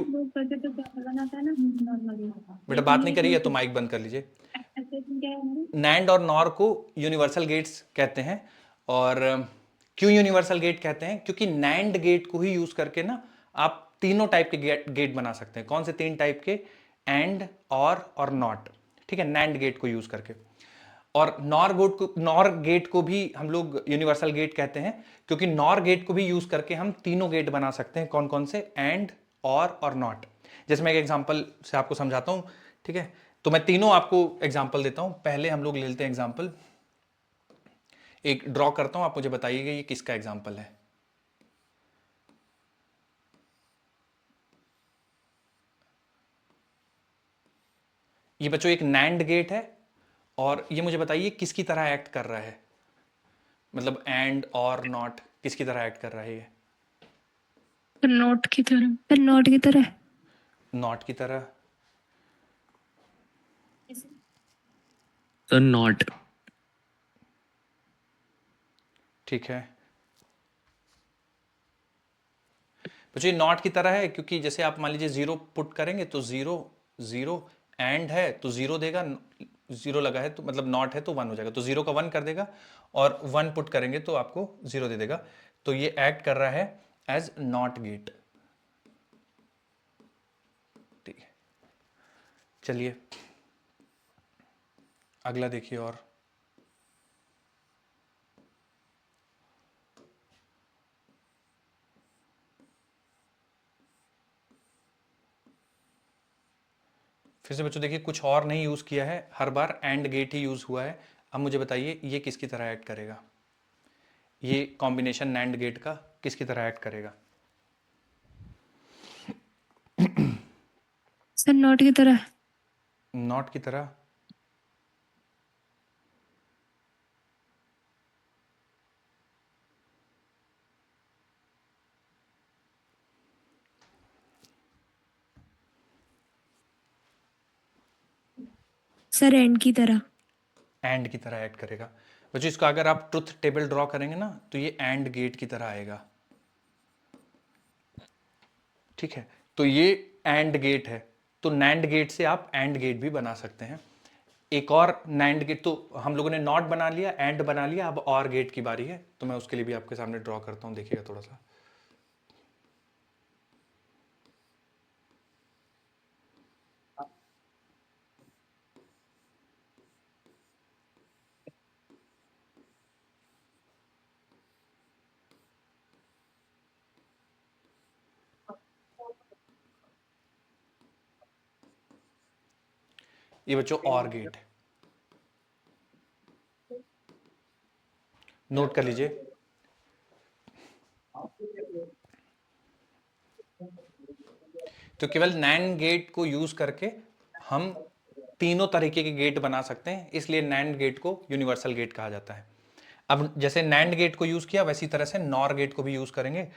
बेटा बात नहीं करिए तो माइक बंद कर लीजिए। NAND और NOR को यूनिवर्सल गेट्स कहते हैं। और क्यों यूनिवर्सल गेट कहते हैं? क्योंकि NAND गेट को ही यूज करके ना आप तीनों टाइप के गेट बना सकते हैं। कौन से तीन टाइप के? एंड, और नॉट। ठीक है, NAND गेट को यूज करके। और नॉर गेट को भी हम लोग यूनिवर्सल गेट कहते हैं, क्योंकि नॉर गेट को भी यूज करके हम तीनों गेट बना सकते हैं। कौन कौन से? एंड, और नॉट। जैसे मैं एक एग्जांपल से आपको समझाता हूं। ठीक है, तो मैं तीनों आपको एग्जांपल देता हूं। पहले हम लोग ले लेते हैं एग्जांपल, एक ड्रॉ करता हूं, आप मुझे बताइएगा ये किसका एग्जांपल है। ये बच्चों एक नैंड गेट है, और ये मुझे बताइए किसकी तरह एक्ट कर रहा है, मतलब एंड और नॉट किसकी तरह एक्ट कर रहा है? ये पर नोट की तरह। पर नॉट की तरह। नॉट की तरह। Sir not. ठीक है बच्चों, ये नॉट की तरह है, क्योंकि जैसे आप मान लीजिए जीरो पुट करेंगे तो जीरो जीरो, एंड है तो जीरो देगा, जीरो लगा है तो मतलब नॉट है तो वन हो जाएगा, तो जीरो का वन कर देगा, और वन पुट करेंगे तो आपको जीरो दे देगा। तो ये एक्ट कर रहा है एज नॉट गेट। ठीक है, चलिए अगला देखिए। और फिर से बच्चों देखिए, कुछ और नहीं यूज किया है, हर बार एंड गेट ही यूज हुआ है। अब मुझे बताइए ये किसकी तरह एक्ट करेगा? ये कॉम्बिनेशन नैंड गेट का किसकी तरह एक्ट करेगा? सर नोट की तरह। नॉट की तरह। सर एंड की तरह। एंड की तरह एक्ट करेगा। बच्चों इसका अगर आप ट्रुथ टेबल ड्रॉ करेंगे ना तो ये एंड गेट की तरह आएगा। ठीक है, तो ये एंड गेट है, तो नैंड गेट से आप एंड गेट भी बना सकते हैं। एक और नैंड गेट, तो हम लोगों ने नॉट बना लिया, एंड बना लिया, अब और गेट की बारी है, तो मैं उसके लिए भी आपके सामने ड्रॉ करता हूं, देखिएगा थोड़ा सा। ये बच्चों और गेट है। नोट कर लीजिए। तो केवल नैंड गेट को यूज करके हम तीनों तरीके के गेट बना सकते हैं, इसलिए नैंड गेट को यूनिवर्सल गेट कहा जाता है। अब जैसे नैंड गेट को यूज किया वैसी तरह से नॉर गेट को भी यूज करेंगे।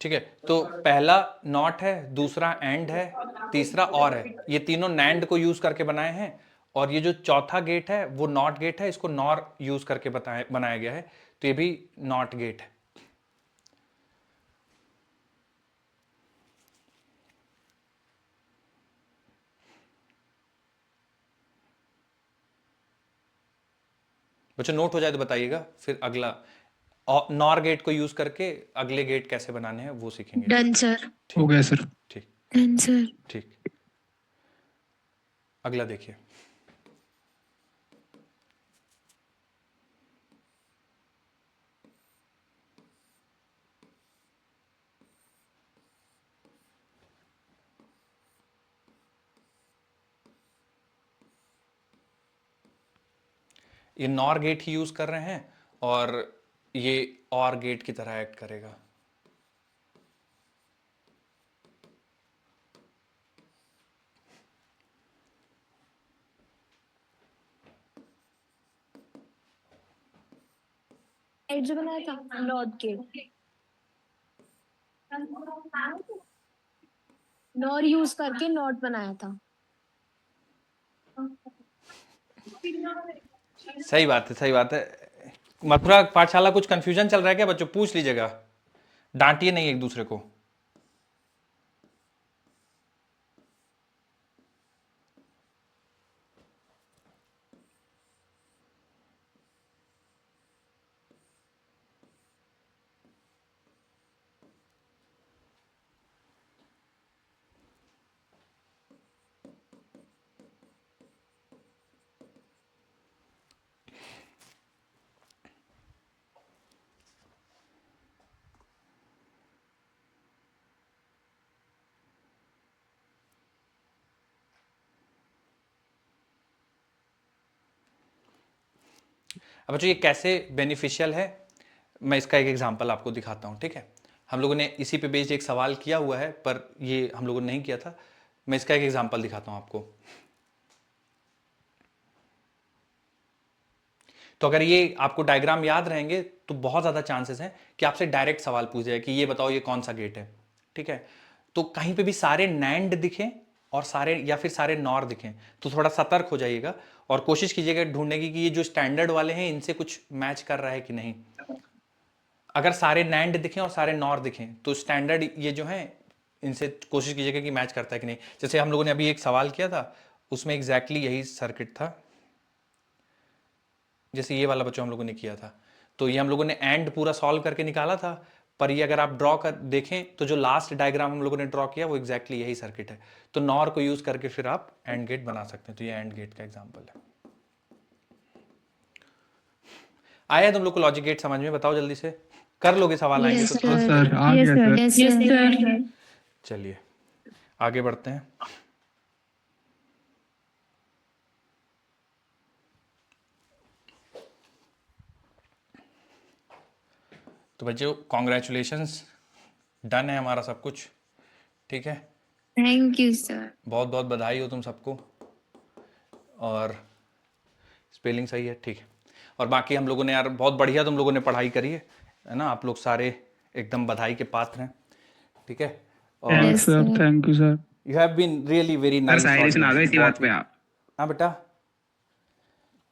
ठीक है, तो पहला नॉट है, दूसरा एंड है, तीसरा और है, ये तीनों नैंड को यूज करके बनाए हैं। और ये जो चौथा गेट है वो नॉट गेट है, इसको नॉर यूज करके बनाया गया है, तो ये भी नॉट गेट है। बच्चों नोट हो जाए तो बताइएगा, फिर अगला नॉर गेट को यूज करके अगले गेट कैसे बनाने हैं वो सीखेंगे। Done sir. हो गया सर। ठीक डन सर। ठीक, अगला देखिए। ये नॉर गेट ही यूज कर रहे हैं और ये और गेट की तरह एक्ट करेगा। एड जो बनाया था नॉट गेट, नॉर यूज करके नॉट बनाया था। सही बात है, सही बात है। मथुरा पाठशाला कुछ कंफ्यूजन चल रहा है क्या बच्चों? पूछ लीजिएगा, डांटिए नहीं एक दूसरे को। अब बच्चों ये कैसे बेनिफिशियल है, मैं इसका एक एग्जांपल आपको दिखाता हूँ। ठीक है, हम लोगों ने इसी पे बेस्ड एक सवाल किया हुआ है, पर ये हम लोगों ने नहीं किया था। मैं इसका एक एग्जांपल दिखाता हूँ आपको। तो अगर ये आपको डायग्राम याद रहेंगे तो बहुत ज़्यादा चांसेस हैं कि आपसे डायरेक्ट सवाल पूछ जाए कि ये बताओ ये कौन सा गेट है। ठीक है, तो कहीं पे भी सारे नैंड दिखें और सारे या फिर सारे नॉर दिखें तो थोड़ा सतर्क हो जाइएगा और कोशिश कीजिएगा ढूंढने की कि ये जो स्टैंडर्ड वाले हैं इनसे कुछ मैच कर रहा है कि नहीं। अगर सारे नैंड दिखें और सारे नॉर दिखें तो स्टैंडर्ड ये जो है इनसे कोशिश कीजिएगा कि मैच करता है कि नहीं। जैसे हम लोगों ने अभी एक सवाल किया था उसमें एग्जैक्टली यही सर्किट था, जैसे ये वाला बच्चों हम लोगों ने किया था। तो ये हम लोगों ने एंड पूरा सॉल्व करके निकाला था, पर ये अगर आप ड्रॉ कर देखें तो जो लास्ट डायग्राम हम लोगों ने ड्रॉ किया वो एग्जैक्टली यही सर्किट है। तो नॉर को यूज करके फिर आप एंड गेट बना सकते हैं। तो ये एंड गेट का एग्जांपल है। आया तुम लोग को लॉजिक गेट समझ में? बताओ जल्दी से, कर लोगे सवाल आएंगे Yes, तो। हाँ सर, आ Yes, गया sir. सर। Yes sir. चलिए आगे बढ़ते हैं। तो बच्चों कॉन्ग्रेचुलेशंस, डन है हमारा सब कुछ। ठीक है, थैंक यू सर। बहुत बहुत बधाई हो तुम सबको। और स्पेलिंग सही है, ठीक है। और बाकी हम लोगों ने यार बहुत बढ़िया तुम लोगों ने पढ़ाई करी है ना, आप लोग सारे एकदम बधाई के पात्र हैं। ठीक है, और थैंक्स Yes, सर, sir. Thank you sir. You have been really very sir nice. शायरी सुना दो इसी बात पे आप। हाँ बेटा,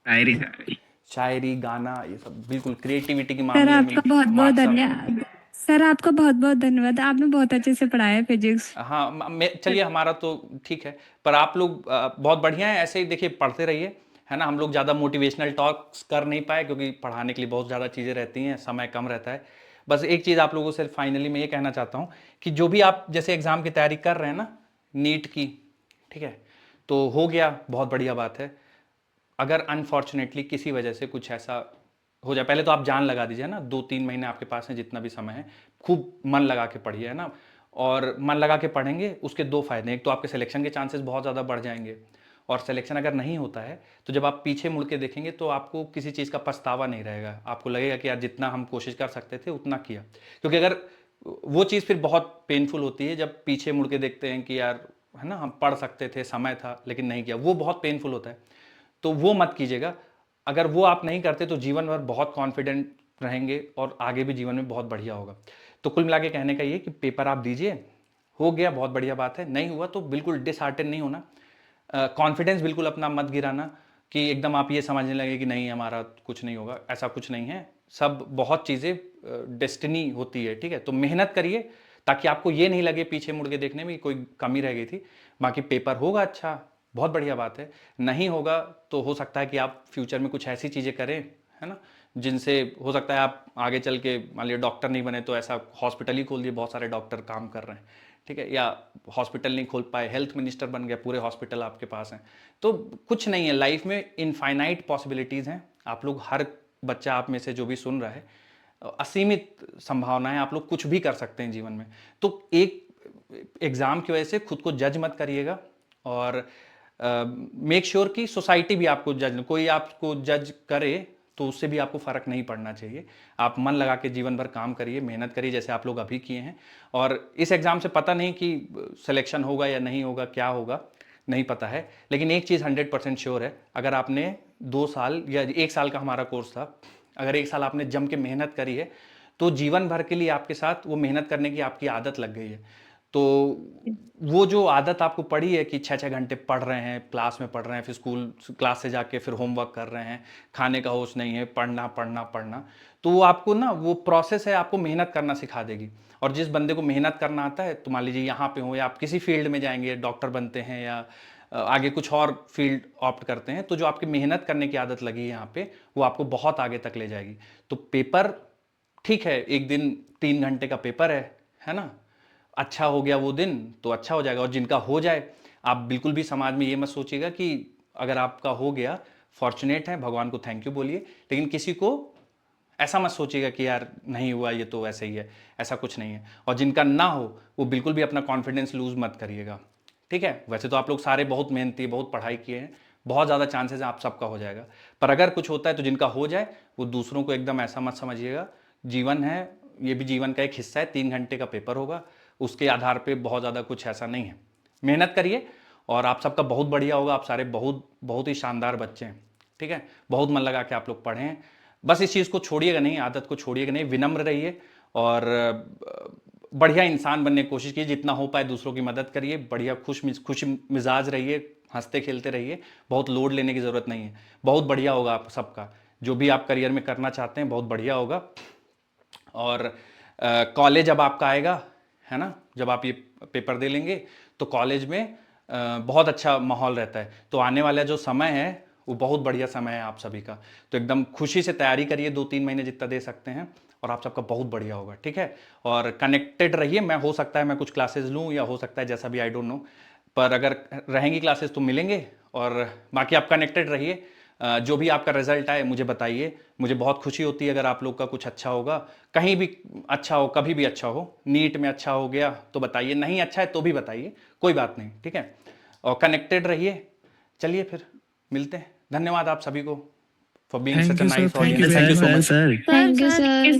शायरी शायरी। शायरी गाना ये सब बिल्कुल क्रिएटिविटी की सर मामले आपका में बहुत बहुत मार्क्स सब। धन्यवाद। सर आपका बहुत बहुत धन्यवाद, आपने बहुत अच्छे से पढ़ाया फिजिक्स। हाँ चलिए हमारा तो ठीक है, पर आप लोग बहुत बढ़िया है, ऐसे ही देखिए पढ़ते रहिए। है ना, हम लोग ज़्यादा मोटिवेशनल टॉक्स कर नहीं पाए क्योंकि पढ़ाने के लिए बहुत ज़्यादा चीज़ें रहती हैं, समय कम रहता है। बस एक चीज़ आप लोगों से फाइनली मैं ये कहना चाहता हूँ कि जो भी आप जैसे एग्ज़ाम की तैयारी कर रहे हैं ना, नीट की, ठीक है, तो हो गया, बहुत बढ़िया बात है। अगर अनफॉर्चुनेटली किसी वजह से कुछ ऐसा हो जाए, पहले तो आप जान लगा दीजिए ना, 2-3 महीने आपके पास है, जितना भी समय है, खूब मन लगा के पढ़िए, है ना। और मन लगा के पढ़ेंगे, उसके 2 फायदे हैं। एक तो आपके सिलेक्शन के चांसेस बहुत ज़्यादा बढ़ जाएंगे, और सिलेक्शन अगर नहीं होता है तो जब आप पीछे मुड़ के देखेंगे तो आपको किसी चीज़ का पछतावा नहीं रहेगा। आपको लगेगा कि यार जितना हम कोशिश कर सकते थे उतना किया। क्योंकि अगर वो चीज़ फिर बहुत पेनफुल होती है जब पीछे मुड़ के देखते हैं कि यार, है ना, हम पढ़ सकते थे, समय था, लेकिन नहीं किया, वो बहुत पेनफुल होता है। तो वो मत कीजिएगा। अगर वो आप नहीं करते तो जीवन भर बहुत कॉन्फिडेंट रहेंगे और आगे भी जीवन में बहुत बढ़िया होगा। तो कुल मिला के कहने का ये कि पेपर आप दीजिए, हो गया बहुत बढ़िया बात है, नहीं हुआ तो बिल्कुल डिसहार्टन नहीं होना, कॉन्फिडेंस बिल्कुल अपना मत गिराना कि एकदम आप ये समझने लगे कि नहीं हमारा कुछ नहीं होगा। ऐसा कुछ नहीं है, सब बहुत चीज़ें डेस्टिनी होती है, ठीक है। तो मेहनत करिए ताकि आपको ये नहीं लगे पीछे मुड़ के देखने में कोई कमी रह गई थी। बाकी पेपर होगा अच्छा, बहुत बढ़िया बात है। नहीं होगा तो हो सकता है कि आप फ्यूचर में कुछ ऐसी चीज़ें करें, है ना, जिनसे हो सकता है आप आगे चल के, मान लिया डॉक्टर नहीं बने तो ऐसा हॉस्पिटल ही खोल दिए, बहुत सारे डॉक्टर काम कर रहे हैं, ठीक है। या हॉस्पिटल नहीं खोल पाए, हेल्थ मिनिस्टर बन गया, पूरे हॉस्पिटल आपके पास हैं। तो कुछ नहीं है लाइफ में, इनफाइनाइट पॉसिबिलिटीज़ हैं। आप लोग, हर बच्चा आप में से जो भी सुन रहा है, असीमित संभावनाएं, आप लोग कुछ भी कर सकते हैं जीवन में। तो एक एग्ज़ाम की वजह से खुद को जज मत करिएगा, और मेक श्योर कि सोसाइटी भी आपको जज, कोई आपको जज करे तो उससे भी आपको फ़र्क नहीं पड़ना चाहिए। आप मन लगा के जीवन भर काम करिए, मेहनत करिए, जैसे आप लोग अभी किए हैं। और इस एग्ज़ाम से पता नहीं कि सिलेक्शन होगा या नहीं होगा, क्या होगा नहीं पता है, लेकिन एक चीज़ 100% श्योर है, अगर आपने 2 साल या 1 साल का हमारा कोर्स था, अगर 1 साल आपने जम के मेहनत करी है तो जीवन भर के लिए आपके साथ वो मेहनत करने की आपकी आदत लग गई है। तो वो जो आदत आपको पड़ी है कि 6-6 घंटे पढ़ रहे हैं, क्लास में पढ़ रहे हैं, फिर स्कूल क्लास से जाके फिर होमवर्क कर रहे हैं, खाने का होश नहीं है, पढ़ना पढ़ना पढ़ना, तो वो आपको ना, वो प्रोसेस है, आपको मेहनत करना सिखा देगी। और जिस बंदे को मेहनत करना आता है, तो मान लीजिए यहाँ पे हो या आप किसी फील्ड में जाएंगे, डॉक्टर बनते हैं या आगे कुछ और फील्ड ऑप्ट करते हैं, तो जो आपकी मेहनत करने की आदत लगी है यहाँ पे, वो आपको बहुत आगे तक ले जाएगी। तो पेपर ठीक है, एक दिन 3 घंटे का पेपर है ना, अच्छा हो गया वो दिन तो अच्छा हो जाएगा। और जिनका हो जाए, आप बिल्कुल भी समाज में ये मत सोचिएगा कि अगर आपका हो गया, फॉर्चुनेट है, भगवान को थैंक यू बोलिए, लेकिन किसी को ऐसा मत सोचिएगा कि यार नहीं हुआ, ये तो वैसे ही है, ऐसा कुछ नहीं है। और जिनका ना हो, वो बिल्कुल भी अपना कॉन्फिडेंस लूज मत करिएगा, ठीक है। वैसे तो आप लोग सारे बहुत मेहनती, बहुत पढ़ाई किए हैं, बहुत ज़्यादा चांसेस है आप सबका हो जाएगा, पर अगर कुछ होता है तो जिनका हो जाए वो दूसरों को एकदम ऐसा मत समझिएगा। जीवन है, ये भी जीवन का एक हिस्सा है, 3 घंटे का पेपर होगा, उसके आधार पे बहुत ज़्यादा कुछ ऐसा नहीं है। मेहनत करिए और आप सबका बहुत बढ़िया होगा। आप सारे बहुत बहुत ही शानदार बच्चे हैं, ठीक है। बहुत मन लगा के आप लोग पढ़ें, बस इस चीज़ को छोड़िएगा नहीं, आदत को छोड़िएगा नहीं, विनम्र रहिए और बढ़िया इंसान बनने की कोशिश कीजिए, जितना हो पाए दूसरों की मदद करिए, बढ़िया खुश मिजाज रहिए, हंसते खेलते रहिए, बहुत लोड लेने की ज़रूरत नहीं है, बहुत बढ़िया होगा आप सबका, जो भी आप करियर में करना चाहते हैं बहुत बढ़िया होगा। और कॉलेज अब आपका आएगा, है ना, जब आप ये पेपर दे लेंगे तो कॉलेज में बहुत अच्छा माहौल रहता है। तो आने वाला जो समय है वो बहुत बढ़िया समय है आप सभी का, तो एकदम खुशी से तैयारी करिए, 2-3 महीने जितना दे सकते हैं, और आप सबका बहुत बढ़िया होगा, ठीक है। और कनेक्टेड रहिए, मैं हो सकता है मैं कुछ क्लासेस लूँ या हो सकता है जैसा भी, आई डोंट नो, पर अगर रहेंगी क्लासेस तो मिलेंगे। और बाकी आप कनेक्टेड रहिए, जो भी आपका रिजल्ट आए मुझे बताइए, मुझे बहुत खुशी होती है अगर आप लोग का कुछ अच्छा होगा, कहीं भी अच्छा हो, कभी भी अच्छा हो। नीट में अच्छा हो गया तो बताइए, नहीं अच्छा है तो भी बताइए, कोई बात नहीं, ठीक है। और कनेक्टेड रहिए, चलिए फिर मिलते हैं। धन्यवाद आप सभी को for being Thank such a you, sir. Nice Thank audience. you thank you so sir much. Sir thank you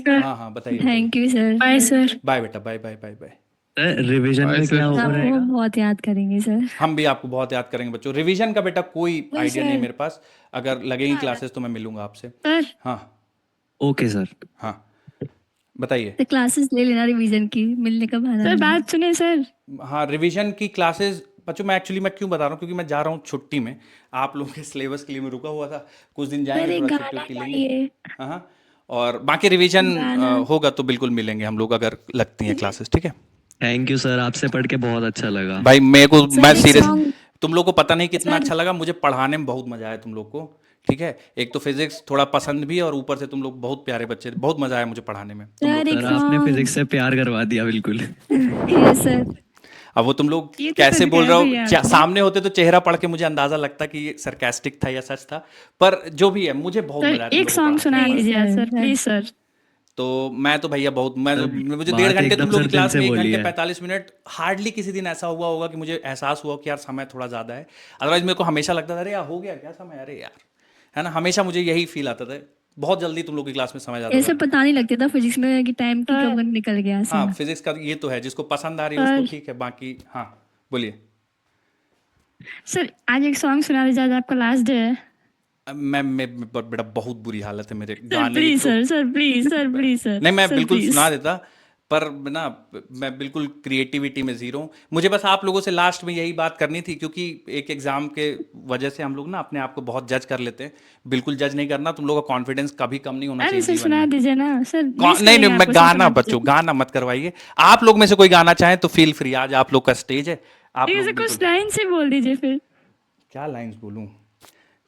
sir. हाँ हाँ बताइए, thank you sir. Bye sir. Bye बेटा, bye bye bye bye. Sir revision Bye, में sir. क्या हो आपको रहेगा? बहुत याद करेंगे सर। हम भी आपको बहुत याद करेंगे बच्चों। रिवीजन का बेटा कोई वही आइडिया नहीं सर। मेरे पास, अगर लगेगी क्लासेस तो मैं मिलूंगा आपसे। सर हाँ ओके सर। हाँ बताइए। तो क्लासेस ले लेना रिवीजन की, मिलने का बहाना सर नहीं। बात सुने सर। हाँ रिवीजन की क्लासेस बच्चों, मैं एक्चुअली मैं क्यों बता रहा हूँ, क्योंकि मैं जा रहा हूँ छुट्टी में, आप लोगों के सिलेबस के लिए मैं रुका हुआ था, कुछ दिन सर जाएंगे, एक थोड़ा गाना छुट्टी लेंगे। गाइए। हाँ और बाकी रिवीजन गाना। होगा तो बिल्कुल मिलेंगे हम लोग, अगर लगती हैं क्लासेस, ठीक है थैंक यू सर, आपसे पढ़ के बहुत अच्छा लगा। भाई। मैं सर एक सीरियस, सॉन्ग। तुम लोग को पता नहीं कितना अच्छा लगा, मुझे पढ़ाने में बहुत मजा आया तुम लोग को। ठीक है, एक तो फिजिक्स थोड़ा पसंद भी, और ऊपर से तुम लोग बहुत प्यारे बच्चे थे, बहुत मजा आया मुझे पढ़ाने में तुम लोग। सर एक सर आपने सॉन्ग फिजिक्स से प्यार करवा दिया बिल्कुल। Yes sir. अब वो तुम लोग ये तो कैसे सच बोल कहा रहे भैया हो, आपने। सामने होते तो चेहरा पढ़ के मुझे अंदाजा लगता कि ये सरकास्टिक था या सच था, पर जो भी है मुझे बहुत मजा आया सर तुम एक लोग को सॉन्ग पढ़ा सुना के। Please, दीजिए sir, sir, sir. Please sir. तो मैं तो भैया बहुत, मैं तो, सर, मुझे बात 1.5 घंटे एकदम तुम लोग सर की दिल क्लास से में 1 बोली घंटे है। 45 मिनट हार्डली किसी दिन ऐसा हुआ होगा कि मुझे एहसास हुआ कि यार समय थोड़ा ज़्यादा है। अदरवाइज मेरे को हमेशा लगता था अरे यार हो गया क्या समय, अरे यार, है ना, हमेशा मुझे यही फील आता था। बहुत जल्दी तुम लोग की क्लास में समय जाता ऐसे था। पता नहीं लगता था फिजिक्स में कि टाइम की सर। कब निकल गया हाँ, ऐसा। फिजिक्स का ये तो है, जिसको पसंद आ रही है उसको सर। ठीक है, बाकी हाँ बोलिए। सर आज एक सॉन्ग सुना दीजिए, आज आपका लास्ट डे है। बेटा बहुत बुरी हालत है मेरे सर गाने की प्लीज तो। Sir, sir please, sir please sir. नहीं, मैं सर बिल्कुल प्लीज। सुना देता, पर ना मैं बिल्कुल क्रिएटिविटी में जीरो हूँ। मुझे बस आप लोगों से लास्ट में यही बात करनी थी, क्योंकि एक एग्जाम के वजह से हम लोग ना अपने आप को बहुत जज कर लेते हैं। बिल्कुल जज नहीं करना, तुम लोग का कॉन्फिडेंस कभी कम नहीं होना अरे चाहिए सर जीवन सुना में। दीजिए ना सर, मिस नहीं करेंगे नहीं, मैं आपको, सर गाना, सुना दीजिए। बच्चों गाना मत करवाइए। आप लोग में से कोई गाना चाहें तो फील फ्री, आज आप लोग का स्टेज है, आप ठीक है लोग सर, बिल्कुल। कुछ लाइन से बोल दीजिए फिर। क्या लाइंस बोलूं,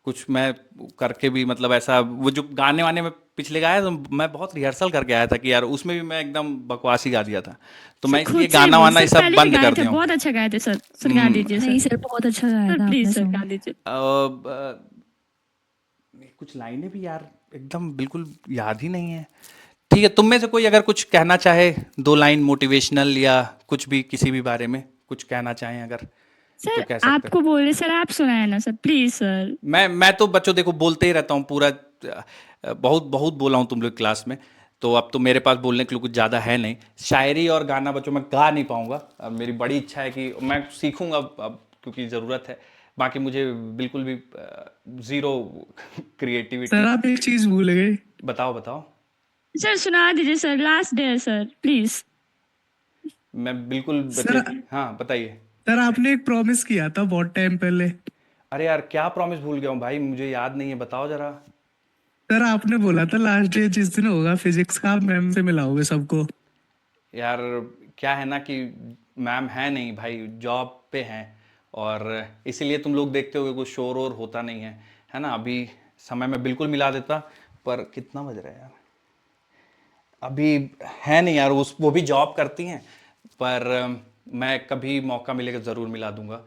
कुछ मैं करके भी, मतलब ऐसा वो जो गाने वाने में पिछले गाया तो मैं बहुत रिहर्सल करके आया था कि यार उसमें भी मैं एकदम बकवासी गा दिया था, तो सर मैं इसलिए खुद से गाना बोल, वाना ये सर सब पहले भी बंद गाए कर थे, दिया हूँ। बहुत अच्छा गाए थे सर, सर गा दीजिए नहीं सर। सर, बहुत अच्छा गाया सर था प्लीज आपने सर गा सॉन्ग। दीजिए। कुछ लाइनें भी यार एकदम बिल्कुल याद ही नहीं है। ठीक है, तुम में से कोई अगर कुछ कहना चाहे, 2 लाइन मोटिवेशनल या कुछ भी, किसी भी बारे में कुछ कहना चाहें अगर, तो सर कह सकते हैं। आपको बोले सर, आप सुनाए ना सर, प्लीज सर। मैं तो बच्चों देखो बोलते ही रहता हूँ पूरा, बहुत बहुत बोला हूँ तुम लोग क्लास में, तो अब तो मेरे पास बोलने के लिए कुछ ज़्यादा है नहीं। शायरी और गाना बच्चों मैं गा नहीं पाऊँगा, अब मेरी बड़ी इच्छा है कि मैं सीखूँगा अब क्योंकि ज़रूरत है। बाकी मुझे बिल्कुल भी ज़ीरो क्रिएटिविटी। सर आप एक चीज भूल गए। बताओ बताओ। सर सुना दीजिए सर, लास्ट डे है सर, प्लीज। मैं बिल्कुल बच्चे, सर हाँ बताइए। सर आपने एक प्रॉमिस किया था बहुत टाइम पहले। अरे यार क्या प्रॉमिस, भूल गया हूँ भाई, मुझे याद नहीं है, बताओ ज़रा। सर आपने बोला था लास्ट डे जिस दिन होगा फिजिक्स का, आप मैम से मिलाओगे सबको। यार क्या है ना कि मैम है नहीं भाई, जॉब पे हैं, और इसीलिए तुम लोग देखते हो कि कुछ शोर और होता नहीं है ना। अभी समय में बिल्कुल मिला देता, पर कितना बज रहा है यार, अभी है नहीं यार, उस वो भी जॉब करती हैं, पर मैं कभी मौका मिलेगा ज़रूर मिला दूंगा।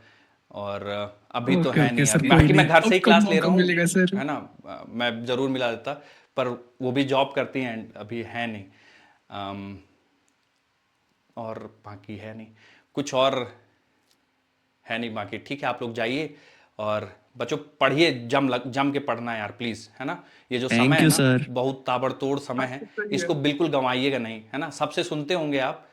और अभी तो ओके है ओके नहीं सर, यार, कोई बाकी मैं नहीं, घर से ही आपको क्लास ले मौका रहा हूँ, मिलेगा सर। है ना। मैं ज़रूर मिला देता, पर वो भी जॉब करती हैं, अभी है नहीं। और बाकी है नहीं कुछ, और है नहीं बाकी। ठीक है, आप लोग जाइए और बच्चों पढ़िए, जम के पढ़ना है यार प्लीज़, है ना। ये जो समय थैंक है यू ना, सर। बहुत ताबड़तोड़ समय है, इसको बिल्कुल गंवाइएगा नहीं, है ना। सबसे सुनते होंगे आप,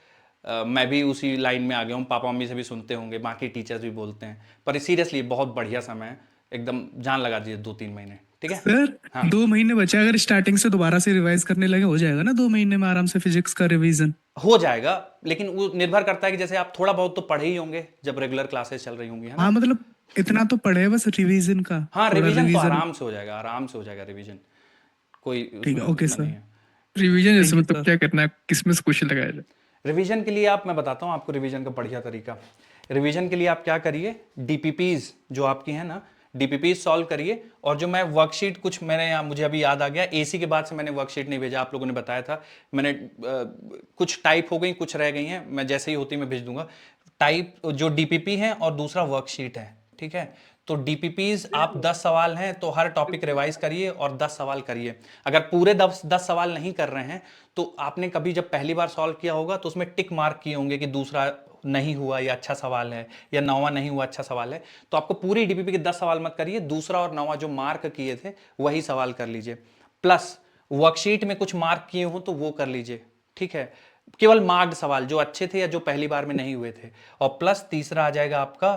मैं भी उसी लाइन में आ गया हूँ, पापा मम्मी से भी सुनते होंगे, बाकी टीचर्स भी बोलते हैं, पर सीरियसली बहुत बढ़िया समय है, एकदम जान लगा दीजिए 2-3 महीने, ठीक है। सर हाँ 2 महीने बचे, अगर स्टार्टिंग से दोबारा से रिवाइज करने लगे हो जाएगा ना 2 महीने में आराम से फिजिक्स का रिवीजन। हो जाएगा, लेकिन वो निर्भर करता है कि जैसे आप थोड़ा बहुत तो पढ़े ही होंगे जब रेगुलर क्लासेस चल रही होंगी, है ना। हाँ मतलब इतना तो पढ़े हैं, बस रिवीजन का हाँ, थोड़ा रिवीजन तो रिवीजन। आराम से हो जाएगा, आराम से हो जाएगा रिवीजन, कोई ठीक उसमें है, ओके उतना नहीं सर। है। रिवीजन जैसे थैंक यू मतलब सर। क्या करना है, किसमें से क्वेश्चन लगाया जाए? रिवीजन के लिए आप, मैं बताता हूँ आपको रिवीजन का बढ़िया तरीका। रिवीजन के लिए आप क्या करिए, डीपीपीज जो आपकी है ना, डीपीपीज सॉल्व करिए। और जो मैं वर्कशीट कुछ मैंने यहाँ, मुझे अभी याद आ गया, एसी के बाद से मैंने वर्कशीट नहीं भेजा, आप लोगों ने बताया था, मैंने कुछ टाइप हो गई, कुछ रह गई हैं, मैं जैसे ही होती मैं भेज दूंगा। टाइप जो डीपीपी है और दूसरा वर्कशीट है, ठीक है। तो डीपीपीज आप 10 सवाल हैं तो हर टॉपिक रिवाइज करिए और 10 सवाल करिए। अगर पूरे 10 सवाल नहीं कर रहे हैं तो आपने कभी जब पहली बार सॉल्व किया होगा तो उसमें टिक मार्क किए होंगे कि दूसरा नहीं हुआ या अच्छा सवाल है, या 9वां नहीं हुआ अच्छा सवाल है। तो आपको पूरी डीपीपी के 10 सवाल मत करिए, दूसरा और 9वां जो मार्क किए थे वही सवाल कर लीजिए। प्लस वर्कशीट में कुछ मार्क किए हो तो वो कर लीजिए, ठीक है। केवल मार्क्ड सवाल जो अच्छे थे या जो पहली बार में नहीं हुए थे। और प्लस तीसरा आ जाएगा आपका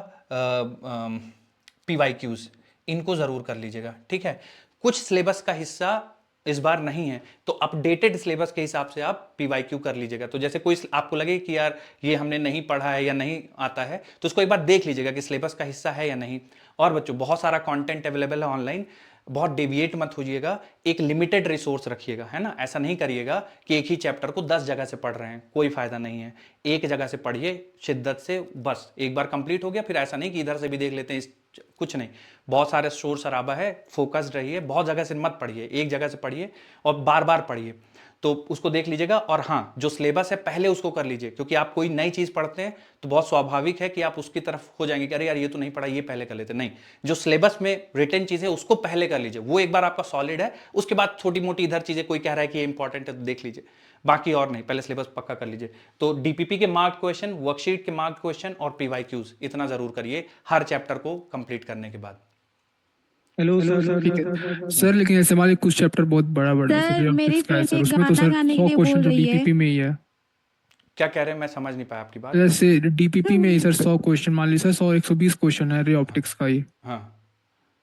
पीवाईक्यूज, इनको जरूर कर लीजिएगा, ठीक है। कुछ सिलेबस का हिस्सा इस बार नहीं है तो अपडेटेड सिलेबस के हिसाब से आप पीवाईक्यू कर लीजिएगा। तो जैसे कोई आपको लगे कि यार ये हमने नहीं पढ़ा है या नहीं आता है तो उसको एक बार देख लीजिएगा कि सिलेबस का हिस्सा है या नहीं। और बच्चों बहुत सारा कंटेंट अवेलेबल है ऑनलाइन, बहुत डेविएट मत होइएगा, एक लिमिटेड रिसोर्स रखिएगा, है ना। ऐसा नहीं करिएगा कि एक ही चैप्टर को 10 जगह से पढ़ रहे हैं, कोई फायदा नहीं है। एक जगह से पढ़िए शिद्दत से, बस एक बार कंप्लीट हो गया, फिर ऐसा नहीं कि इधर से भी देख लेते हैं, कुछ नहीं। बहुत सारे शोर शराबा है, फोकस्ड रहिए, बहुत जगह से मत पढ़िए, एक जगह से पढ़िए और बार बार पढ़िए, तो उसको देख लीजिएगा। और हाँ, जो सिलेबस है पहले उसको कर लीजिए, क्योंकि आप कोई नई चीज़ पढ़ते हैं तो बहुत स्वाभाविक है कि आप उसकी तरफ हो जाएंगे कि अरे यार ये तो नहीं पढ़ा, ये पहले कर लेते। नहीं, जो सिलेबस में रिटन चीज़ें उसको पहले कर लीजिए, वो एक बार आपका सॉलिड है, उसके बाद छोटी मोटी इधर चीज़ें कोई कह रहा है कि ये इंपॉर्टेंट है तो देख लीजिए, बाकी और नहीं, पहले सिलेबस पक्का कर लीजिए। तो डीपीपी के मार्क्ड क्वेश्चन, वर्कशीट के मार्क्ड क्वेश्चन और पीवाईक्यूज इतना जरूर करिए हर चैप्टर को कंप्लीट करने के बाद। Hello sir. सर लेकिन ऐसे हमारे कुछ चैप्टर बहुत बड़ा बड़ा है सर, सर, मेरी optics का है फ्रेंड सर, एक उसमें तो गाना सर गाने के 100 लिए क्वेश्चन बोल तो रही है। डीपीपी में ही है। क्या कह रहे हैं, मैं समझ नहीं पाया आपकी बात। जैसे डीपीपी में ही सर 100 क्वेश्चन, मान लीजिए सर 100 120 क्वेश्चन है रे ऑप्टिक्स का ही, हाँ,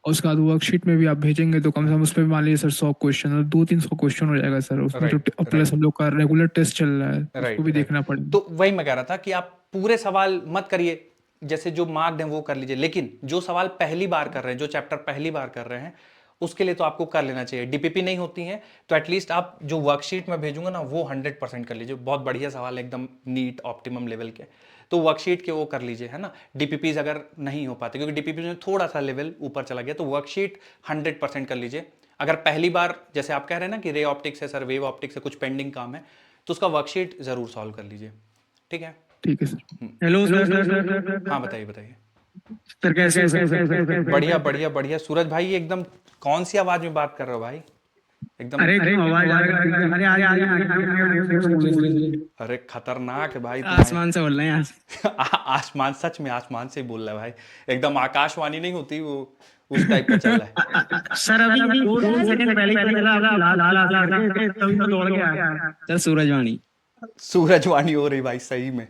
और उसके बाद वर्कशीट में भी आप भेजेंगे तो कम से कम उसमें मान लीजिए सर 100 क्वेश्चन और 200-300 क्वेश्चन हो जाएगा सर उसमें। Right, तो प्लस हम लोग का रेगुलर टेस्ट चल रहा है, उसको राइट भी राइट। देखना पड़ेगा। तो वही मैं कह रहा था कि आप पूरे सवाल मत करिए, जैसे जो मार्क्ड हैं वो कर लीजिए, लेकिन जो सवाल पहली बार कर रहे हैं, जो चैप्टर पहली बार कर रहे हैं, उसके लिए तो आपको कर लेना चाहिए। डीपीपी नहीं होती है तो एटलीस्ट आप जो वर्कशीट में भेजूंगा ना वो 100% कर लीजिए। बहुत बढ़िया सवाल, एकदम नीट ऑप्टिमम लेवल के, तो वर्कशीट के वो कर लीजिए, है ना। डीपीपीज अगर नहीं हो पाते, क्योंकि डीपीपी में थोड़ा सा लेवल ऊपर चला गया, तो वर्कशीट 100% कर लीजिए। अगर पहली बार जैसे आप कह रहे हैं ना कि रे ऑप्टिक्स है सर, वेव ऑप्टिक्स है, कुछ पेंडिंग काम है, तो उसका वर्कशीट जरूर सॉल्व कर लीजिए, ठीक है। ठीक है सर। Hello sir. हाँ बताइए बताइए। सर कैसे? बढ़िया बढ़िया बढ़िया। सूरज भाई एकदम कौन सी आवाज में बात कर रहे हो भाई, एकदम। अरे क्यों आवाज आ रही है? अरे आगे अरे खतरनाक है भाई तुम्हारे। आसमान से बोल रहे हैं यार। आसमान, सच में आसमान से ही बोल रहा है भाई, एकदम आकाशवाणी नहीं होती वो, उस टाइप का चल रहा है। सर अभी 2 सेकंड पहले ही चला लाल लाल लाल तभी तो दौड़ गया। सर सूरजवाणी। सूरजवाणी हो रही भाई सही में।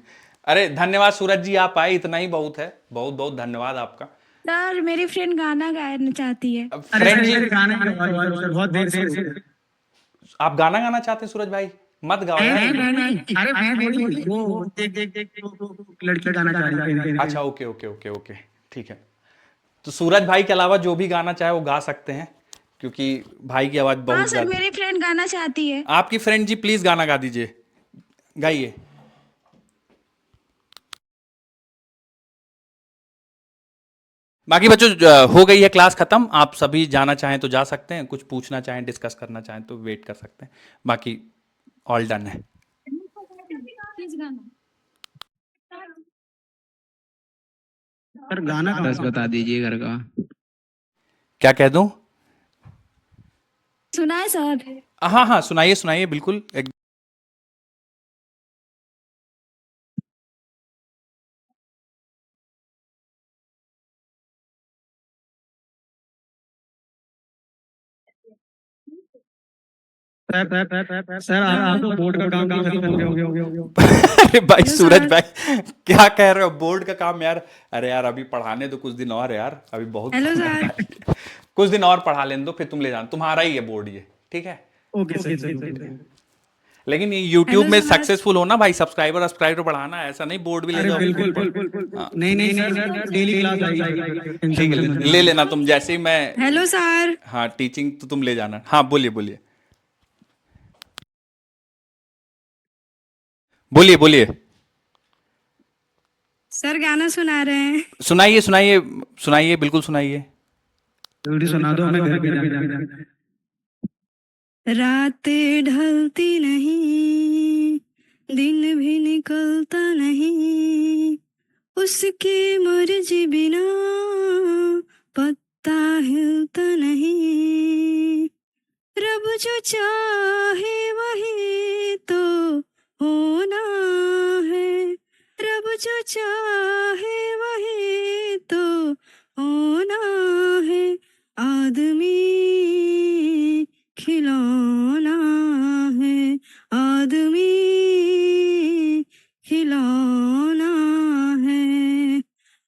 अरे धन्यवाद सूरज जी, आप आए इतना ही बहुत है, बहुत बहुत धन्यवाद आपका। सर, मेरी फ्रेंड गाना गाना चाहती है। अब अरे फ्रेंड जी, सर गाने बहुत देर से। आप गाना गाना चाहते हैं सूरज भाई, मत गाओ यार। अरे मैं थोड़ी वो देख लड़की गाना चाह रही है। अच्छा ओके ओके ओके ओके, ठीक है। तो सूरज भाई के अलावा जो भी गाना चाहे वो गा सकते हैं, क्योंकि भाई की आवाज हाँ बहुत सर, ज्यादा। मेरी फ्रेंड गाना चाहती है। आपकी फ्रेंड जी प्लीज गाना गा दीजिए, गाइए। बाकी बच्चों हो गई है क्लास खत्म, आप सभी जाना चाहें तो जा सकते हैं, कुछ पूछना चाहें, डिस्कस करना चाहें तो वेट कर सकते हैं, बाकी ऑल डन है। प्लीज गाना। सर गाना बस बता दीजिए घर का। क्या कह दूं? सुना है सर। हाँ हाँ सुनाइए सुनाइए, बिल्कुल सर आप तो बोर्ड का काम खत्म हो गया। अरे भाई हेलो सूरज सर। भाई क्या कह रहे हो, बोर्ड का काम यार? अरे यार अभी पढ़ाने दो कुछ दिन और यार, अभी बहुत हेलो सर। कुछ दिन और पढ़ा लेने दो, फिर तुम ले जाना, तुम्हारा ही है बोर्ड ये, ठीक है। Okay sir. लेकिन ये YouTube हेलो में सर। सक्सेसफुल होना भाई, सब्सक्राइबर बढ़ाना, ऐसा नहीं बोर्ड भी ले अरे जाओ। बिल्कुल। नहीं सर डेली क्लास आएगी। ठीक है, ले लेना तुम, जैसे ही मैं, हेलो सर। हाँ टीचिंग तो तुम ले जाना। हाँ बोलिए बोलिए बोलिए बोलिए। सर गाना सुना रहे हैं। सुनाइए सुनाइए सुनाइए, बिल्कुल सुनाइए। जल्दी सुना दो, हमें घर पे जाना है। रातें ढलती नहीं, दिन भी निकलता नहीं, उसकी मर्जी बिना पत्ता हिलता नहीं, रब जो चाहे वही तो होना है, रब जो चाहे वही तो होना है, आदमी खिलौना है, आदमी खिलौना है,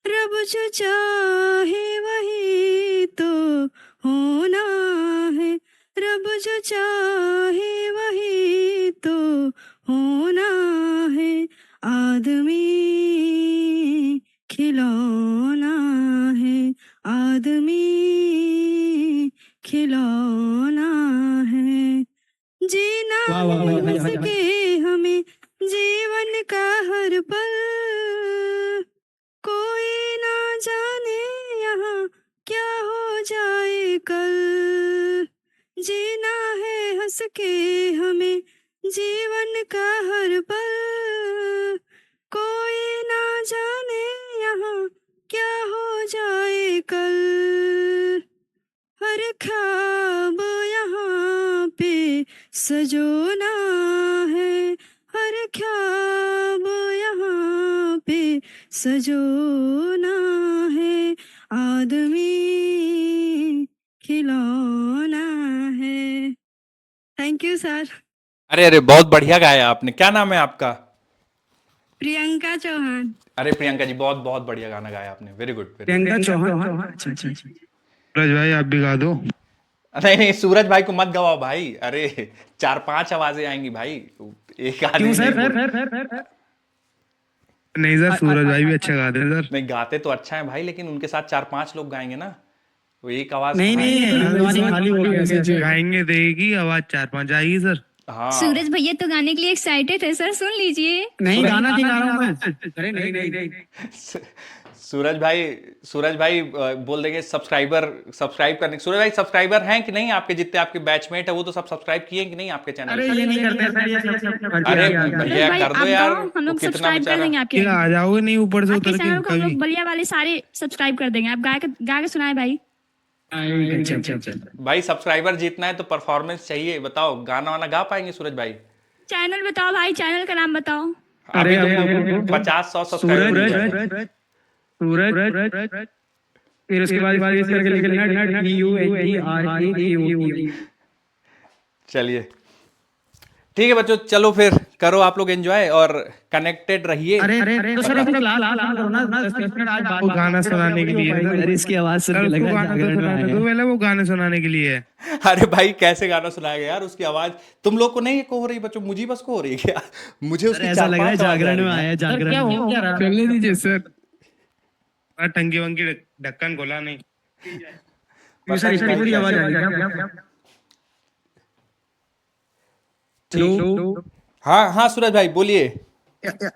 रब जो चाहे वही तो होना है, रब जो चाहे वही तो होना है, आदमी खिलौना है, आदमी खिलौना है, जीना है हंस के हमें जीवन का हर पल, कोई ना जाने यहाँ क्या हो जाए कल, जीना है हंस के हमें जीवन का हर पल, कोई ना जाने यहाँ क्या हो जाए कल, हर ख्वाब यहाँ पे सजोना है, हर ख्वाब यहाँ पे सजोना है, आदमी खिलौना है। Thank you sir. अरे अरे बहुत बढ़िया गाया आपने। क्या नाम है आपका? प्रियंका चौहान। अरे प्रियंका जी, बहुत बहुत बढ़िया गाना गाया आपने। Very good. प्रियंका चौहान। अच्छा अच्छा। सूरज भाई आप भी गा दो। नहीं नहीं, सूरज भाई को मत गवाओ भाई। अरे 4-5 आवाजें आएंगी भाई, एक आदमी क्यों सर? नहीं बोल- नहीं सर, सूरज भाई भी अच्छा गाते हैं सर। नहीं, गाते तो अच्छा है भाई, लेकिन उनके साथ 4-5 लोग गाएंगे ना, वो एक आवाज नहीं कहाँ है? नहीं, गाएंगे देगी आवाज 4-5 आएगी सर। हाँ सूरज भैया तो गाने के लिए एक्साइटेड है सर, सुन लीजिए। नहीं गाना नहीं गा रहा हूँ मैं। अरे नहीं नहीं नहीं। सूरज भाई बोल देंगे सब्सक्राइब करने। सूरज भाई सब्सक्राइबर हैं कि नहीं? आपके जितने आपके बैचमेट है वो तो सब सब्सक्राइब किए कि नहीं आपके चैनल? अरे ये नहीं करते सर, ये सब अरे भैया भाई कर दो आप यार, गाओ, हम लोग वो कितना सब्सक्राइब कर बेचारा। देंगे आपके क्या आ जाओगे नहीं ऊपर से आपके उतर के चैनल को हम कभी? लोग बलिया वाले सारे सब्सक्राइब कर देंगे। आप गा के सुनाए भाई। अच्छा। भाई सब्सक्राइबर जीतना है तो परफॉर्मेंस चाहिए। बताओ गाना वाना गा पाएंगे सूरज भाई? चैनल बताओ भाई, चैनल का नाम बताओ। अभी अरे, तो 50-100 सब्सक्राइबर मिल जाएंगे। सूरज फिर उसके बाद इस करके लिख लेना TUNEREQUE। चलिए ठीक है बच्चों, चलो फिर करो आप लोग एंजॉय और कनेक्टेड रहिए। अरे तो सर अपने वो गाना सुनाने के लिए है अरे इसकी आवाज सुन के सर, लग उसको रहा है गाना तो जागरण में सुनाने आए दो हैं। पहले, वो गाने सुनाने के लिए है। अरे भाई कैसे गाना सुनाएगा यार, उसकी आवाज तुम लोग को नहीं को हो रही बच्चों, मुझे बस को हो रही है क्या? मुझे सर उसकी ऐसा लग रहा है 4-5 आवाज आ जागरण रही में है। आया है, जागरण में। चलने दीजिए सर। टंकी वंकी ढक्कन खोला नहीं। पता नहीं पूरी कैसे- आवाज आ रही है। ठीक। हाँ हाँ सूरज भाई बोलिए।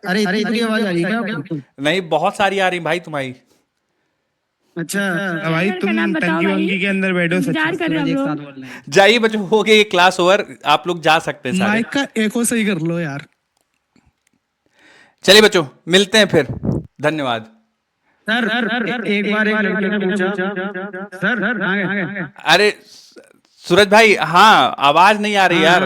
अरे इतनी आवाज आ रही है क्या? नहीं बहुत सारी आ रही भाई तुम्हारी। अच्छा भाई चैनल का तुम नाम बताओ टंकी भाई। वंकी के अंदर बैठो इंतजार कर रहे हैं हम लोग। जाइए बच्चों, हो गई क्लास ओवर, आप लोग जा सकते हैं सारे। माइक का एको सही कर लो यार। चलिए बच्चों मिलते हैं फिर, धन्यवाद। सर एक बार एक लड़के ने पूछा सर अरे सूरज भाई, हाँ आवाज नहीं आ रही यार।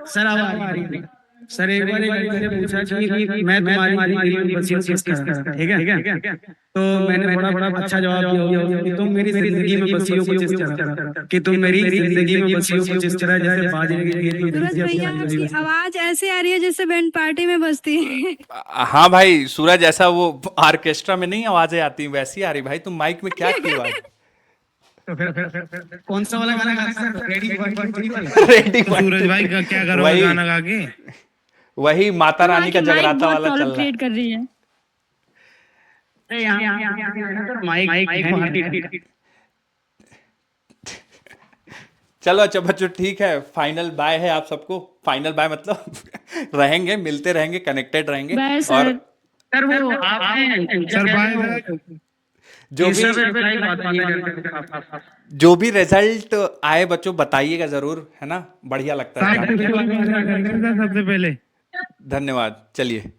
सर आवाज आ रही है। सर एक बार एक लड़के ने पूछा कि मैं तुम्हारी जिंदगी में बसी हूँ किस तरह, ठीक है? तो मैंने बड़ा अच्छा जवाब दिया कि तुम मेरी जिंदगी में बसी हो कुछ इस तरह, कि तुम मेरी जिंदगी में बसी हो कुछ इस तरह, जैसे बाजरे की सूरज भैया आपकी आवाज ऐसे आ रही है जैसे बैंड पार्टी में बजती है। हाँ भाई सूरज, ऐसा वो ऑर्केस्ट्रा में नहीं आवाजें आती वैसी आ रही भाई। तुम माइक में क्या की आवाज? कौन सा वाला गाना गाते हैं? रेडी रेडी सूरज भाई का क्या करोगे वही- गाना गा के? वही माता रानी का माइक जगराता बहुत वाला चल प्रॉब्लम रहा है। क्रिएट कर रही है। चलो अच्छा बच्चों ठीक है, फाइनल बाय है आप सबको। फाइनल बाय मतलब रहेंगे, मिलते रहेंगे, कनेक्टेड रहेंगे। बाय और सर। सर वो सर बाय जो भी रिजल्ट आए बच्चों बताइएगा जरूर, है ना? बढ़िया लगता है। सबसे पहले धन्यवाद। चलिए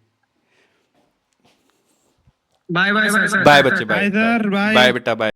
बाय बाय बाय बच्चे, bye bye sir, bye. Bye बेटा, बाय।